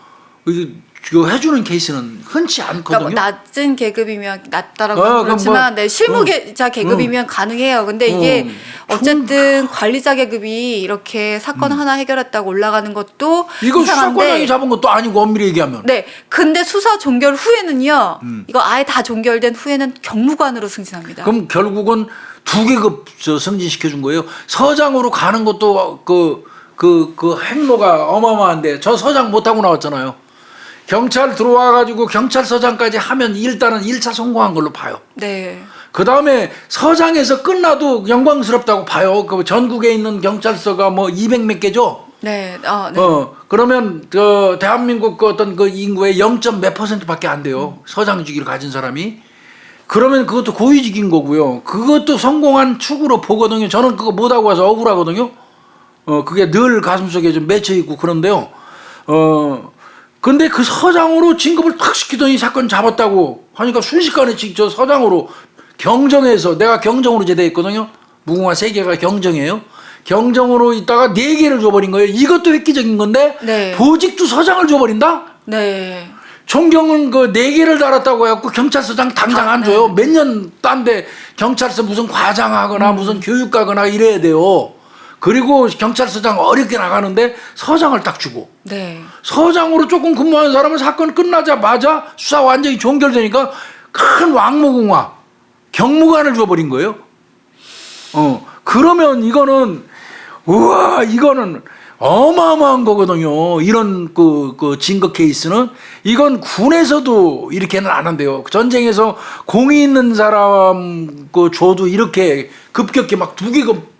해주는 케이스는 흔치 않거든요. 그러니까 낮은 계급이면 낮다라고 그럼 그렇지만 뭐, 네, 실무자 계급이면 가능해요. 근데 이게 어쨌든 관리자 계급이 이렇게 사건 하나 해결했다고 올라가는 것도 이거 이상한데 수사과장이 잡은 것도 아니고 엄밀히 얘기하면. 네. 근데 수사 종결 후에는요. 이거 아예 다 종결된 후에는 경무관으로 승진합니다. 그럼 결국은 2계급 승진시켜 준 거예요. 서장으로 가는 것도 그 행로가 어마어마한데 저 서장 못하고 나왔잖아요. 경찰 들어와가지고 경찰서장까지 하면 일단은 1차 성공한 걸로 봐요. 네. 그 다음에 서장에서 끝나도 영광스럽다고 봐요. 그 전국에 있는 경찰서가 뭐 200몇 개죠. 네. 네. 그러면 대한민국 그 어떤 그 인구의 0. 몇 %밖에 안 돼요. 서장직위를 가진 사람이. 그러면 그것도 고위직인 거고요. 그것도 성공한 축으로 보거든요. 저는 그거 못하고 와서 억울하거든요. 그게 늘 가슴속에 좀 맺혀 있고 그런데요. 근데 그 서장으로 진급을 탁 시키더니 사건 잡았다고 하니까 순식간에 저 서장으로 경정에서 내가 경정으로 제대했거든요. 무궁화 3개가 경정이에요. 경정으로 있다가 4개를 줘버린 거예요. 이것도 획기적인 건데 네. 보직도 서장을 줘버린다? 네. 총경은 그 4개를 달았다고 해갖고 경찰서장 당장 안 줘요. 몇 년 딴데 경찰서 무슨 과장하거나 무슨 교육가거나 이래야 돼요. 그리고 경찰서장 어렵게 나가는데 서장을 딱 주고. 네. 서장으로 조금 근무하는 사람은 사건 끝나자마자 수사 완전히 종결되니까 큰 왕무궁화 경무관을 줘버린 거예요. 그러면 이거는 어마어마한 거거든요. 이런 그 진급 케이스는 이건 군에서도 이렇게는 안 한대요. 전쟁에서 공이 있는 사람 그 줘도 이렇게 급격히 막 2계급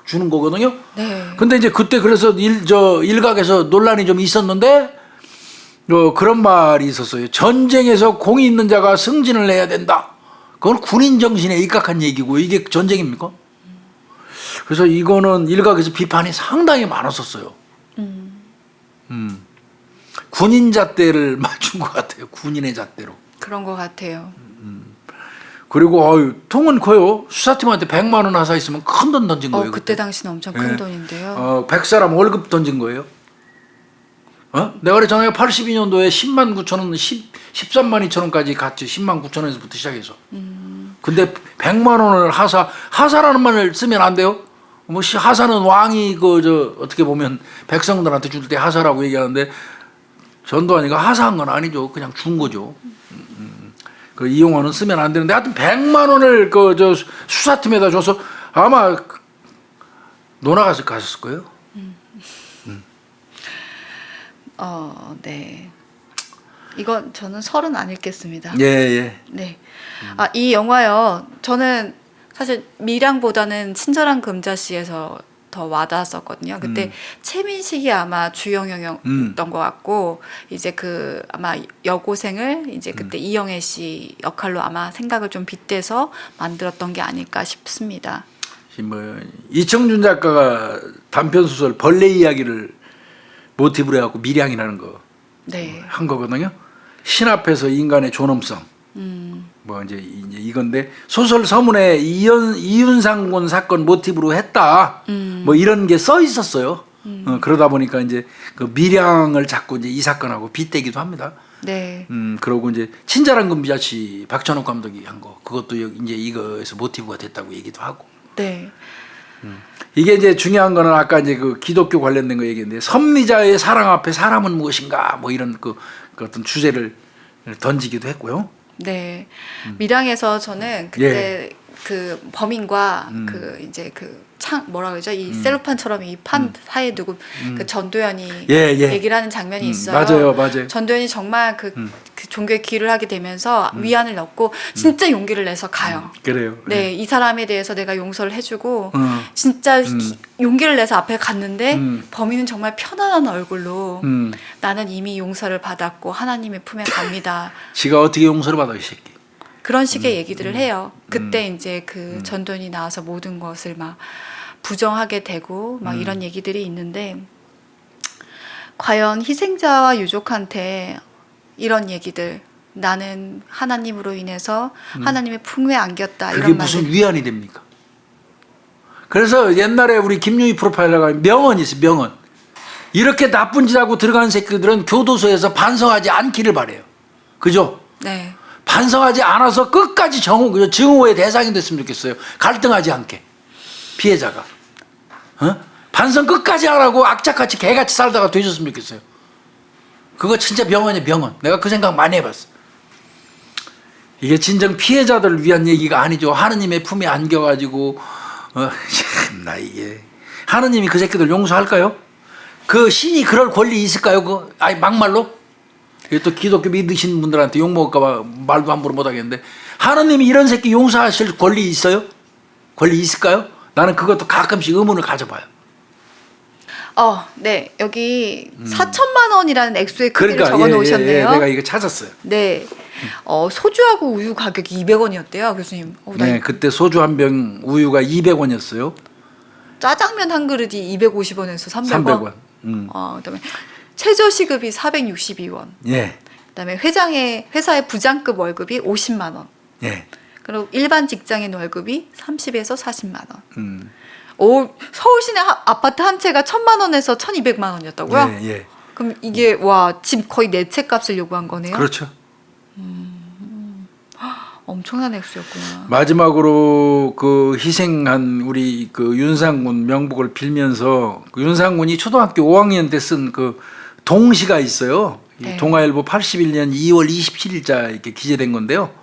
주는 거거든요. 네. 근데 이제 그때 그래서 일각에서 논란이 좀 있었는데 그런 말이 있었어요. 전쟁에서 공이 있는 자가 승진을 해야 된다. 그건 군인 정신에 입각한 얘기고 이게 전쟁입니까? 그래서 이거는 일각에서 비판이 상당히 많았었어요. 군인 잣대를 맞춘 것 같아요. 군인의 잣대로. 그런 것 같아요. 그리고 통은 커요. 수사팀한테 100만 원 하사 있으면 큰 돈 던진 거예요. 그때 당시는 엄청 큰 돈인데요. 100사람 월급 던진 거예요. 내가 그랬잖아요. 82년도에 10만 9천 원, 13만 2천 원까지 갔죠. 10만 9천 원에서부터 시작해서. 근데 100만 원을 하사라는 말을 쓰면 안 돼요. 뭐 하사는 왕이 어떻게 보면 백성들한테 줄 때 하사라고 얘기하는데 전두환이가 하사한 건 아니죠. 그냥 준 거죠. 그 이용어는 쓰면 안 되는데 하여튼 100만 원을 수사팀에다 줘서 아마 논아가서 갔을 거예요. 네. 이건 저는 설은 안 읽겠습니다. 예. 네. 이 영화요. 저는 사실 밀양보다는 친절한 금자씨에서 더 와닿았었거든요. 그때 최민식이 아마 주영영이었던 것 같고 이제 그 아마 여고생을 이제 그때 이영애 씨 역할로 아마 생각을 좀 빗대서 만들었던 게 아닐까 싶습니다. 뭐 이청준 작가가 단편 소설 벌레 이야기를 모티브로 해갖고 밀양이라는 거 한 네. 거거든요. 신 앞에서 인간의 존엄성. 뭐 이제 이건데 소설 서문에 이윤상군 사건 모티브로 했다. 뭐 이런 게 써 있었어요. 그러다 보니까 이제 그 밀양을 자꾸 이제 이 사건하고 빗대기도 합니다. 네. 그러고 이제 친절한 금자씨 박찬욱 감독이 한 거 그것도 이제 이거에서 모티브가 됐다고 얘기도 하고. 네. 이게 이제 중요한 거는 아까 이제 그 기독교 관련된 거 얘기했는데 섭리자의 사랑 앞에 사람은 무엇인가 뭐 이런 그 어떤 주제를 던지기도 했고요. 네. 밀양에서 저는 그때 그 범인과 그 이제 그 뭐라 그러죠? 이 셀로판처럼 이 판 사이에 두고 그 전도연이 얘기를 하는 장면이 있어요. 맞아요. 전도연이 정말 그 종교에 귀를 하게 되면서 위안을 얻고 진짜 용기를 내서 가요. 그래요. 네, 이 사람에 대해서 내가 용서를 해주고 진짜 용기를 내서 앞에 갔는데 범인은 정말 편안한 얼굴로 나는 이미 용서를 받았고 하나님의 품에 갑니다. 지가 어떻게 용서를 받아 이 새끼. 그런 식의 얘기들을 해요. 그때 이제 그 전도연이 나와서 모든 것을 막 부정하게 되고 막 이런 얘기들이 있는데 과연 희생자와 유족한테 이런 얘기들 나는 하나님으로 인해서 하나님의 품에 안겼다 그게 이런 무슨 말들 위안이 됩니까? 그래서 옛날에 우리 김유희 프로파일러가 명언이 있어요. 명언. 이렇게 나쁜 짓 하고 들어간 새끼들은 교도소에서 반성하지 않기를 바래요. 그죠? 네. 반성하지 않아서 끝까지 증오의 대상이 됐으면 좋겠어요. 갈등하지 않게. 피해자가. 반성 끝까지 안 하고 악착같이 개같이 살다가 되셨으면 좋겠어요. 그거 진짜 명언이에요. 명언. 내가 그 생각 많이 해봤어. 이게 진정 피해자들을 위한 얘기가 아니죠. 하느님의 품에 안겨가지고 참나 이게 하느님이 그 새끼들 용서할까요? 그 신이 그럴 권리 있을까요? 아니 막말로? 이게 또 기독교 믿으신 분들한테 욕먹을까봐 말도 함부로 못하겠는데 하느님이 이런 새끼 용서하실 권리 있어요? 권리 있을까요? 나는 그것도 가끔씩 의문을 가져봐요. 네. 여기 4천만 원이라는 액수의 크기를 적어 놓으셨네요. 내가 이거 찾았어요. 네. 소주하고 우유 가격이 200원이었대요, 교수님. 네, 그때 소주 한 병 우유가 200원이었어요. 짜장면 한 그릇이 250원에서 300원. 그다음에 최저 시급이 462원. 예. 그다음에 회사의 부장급 월급이 50만 원. 예. 그리고 일반 직장인 월급이 30에서 40만 원. 서울 시내 아파트 한 채가 1,000만 원에서 1,200만 원이었다고요? 예. 그럼 이게 집 거의 4채 값을 요구한 거네요. 그렇죠. 엄청난 액수였구나. 마지막으로 그 희생한 우리 그 윤상군 명복을 빌면서 그 윤상군이 초등학교 5학년 때 쓴 그 동시가 있어요. 네. 동아일보 81년 2월 27일자 이렇게 기재된 건데요.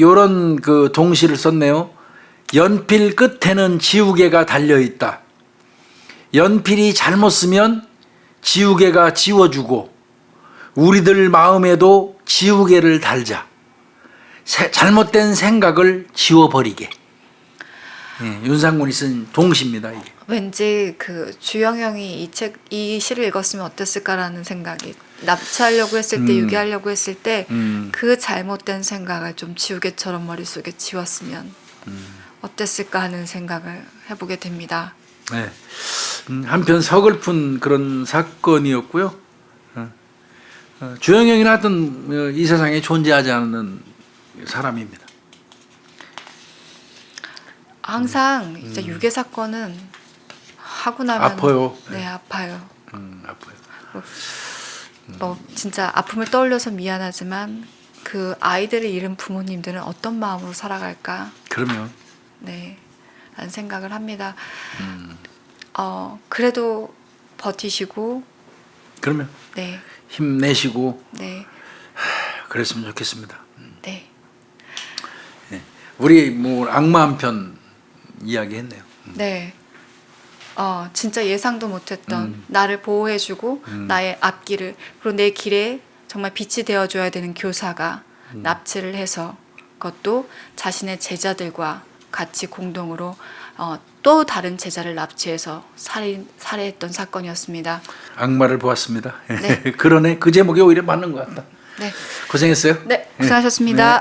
요런 그 동시를 썼네요. 연필 끝에는 지우개가 달려 있다. 연필이 잘못 쓰면 지우개가 지워주고 우리들 마음에도 지우개를 달자. 잘못된 생각을 지워버리게. 윤상군이 쓴 동시입니다. 이게. 왠지 그 주영영이 이 시를 읽었으면 어땠을까라는 생각이 납치하려고 했을 때 유기하려고 했을 때 그 잘못된 생각을 좀 지우개처럼 머릿속에 지웠으면 어땠을까 하는 생각을 해보게 됩니다. 네. 한편 서글픈 그런 사건이었고요. 주영영이나 하여튼 이 세상에 존재하지 않는 사람입니다. 항상 이제 유괴 사건은 하고 나면 아파요. 네, 아파요. 아파요. 진짜 아픔을 떠올려서 미안하지만 그 아이들을 잃은 부모님들은 어떤 마음으로 살아갈까? 그러면 네, 라는 생각을 합니다. 그래도 버티시고 그러면 네, 힘내시고 네, 그랬으면 좋겠습니다. 네. 우리 뭐 악마 한 편 이야기했네요. 네. 진짜 예상도 못했던 나를 보호해주고 나의 앞길을 그리고 내 길에 정말 빛이 되어줘야 되는 교사가 납치를 해서 그것도 자신의 제자들과 같이 공동으로 또 다른 제자를 납치해서 살해했던 사건이었습니다. 악마를 보았습니다. 네. 그러네. 그 제목이 오히려 맞는 것 같다. 네. 고생했어요. 네, 고생하셨습니다. 네.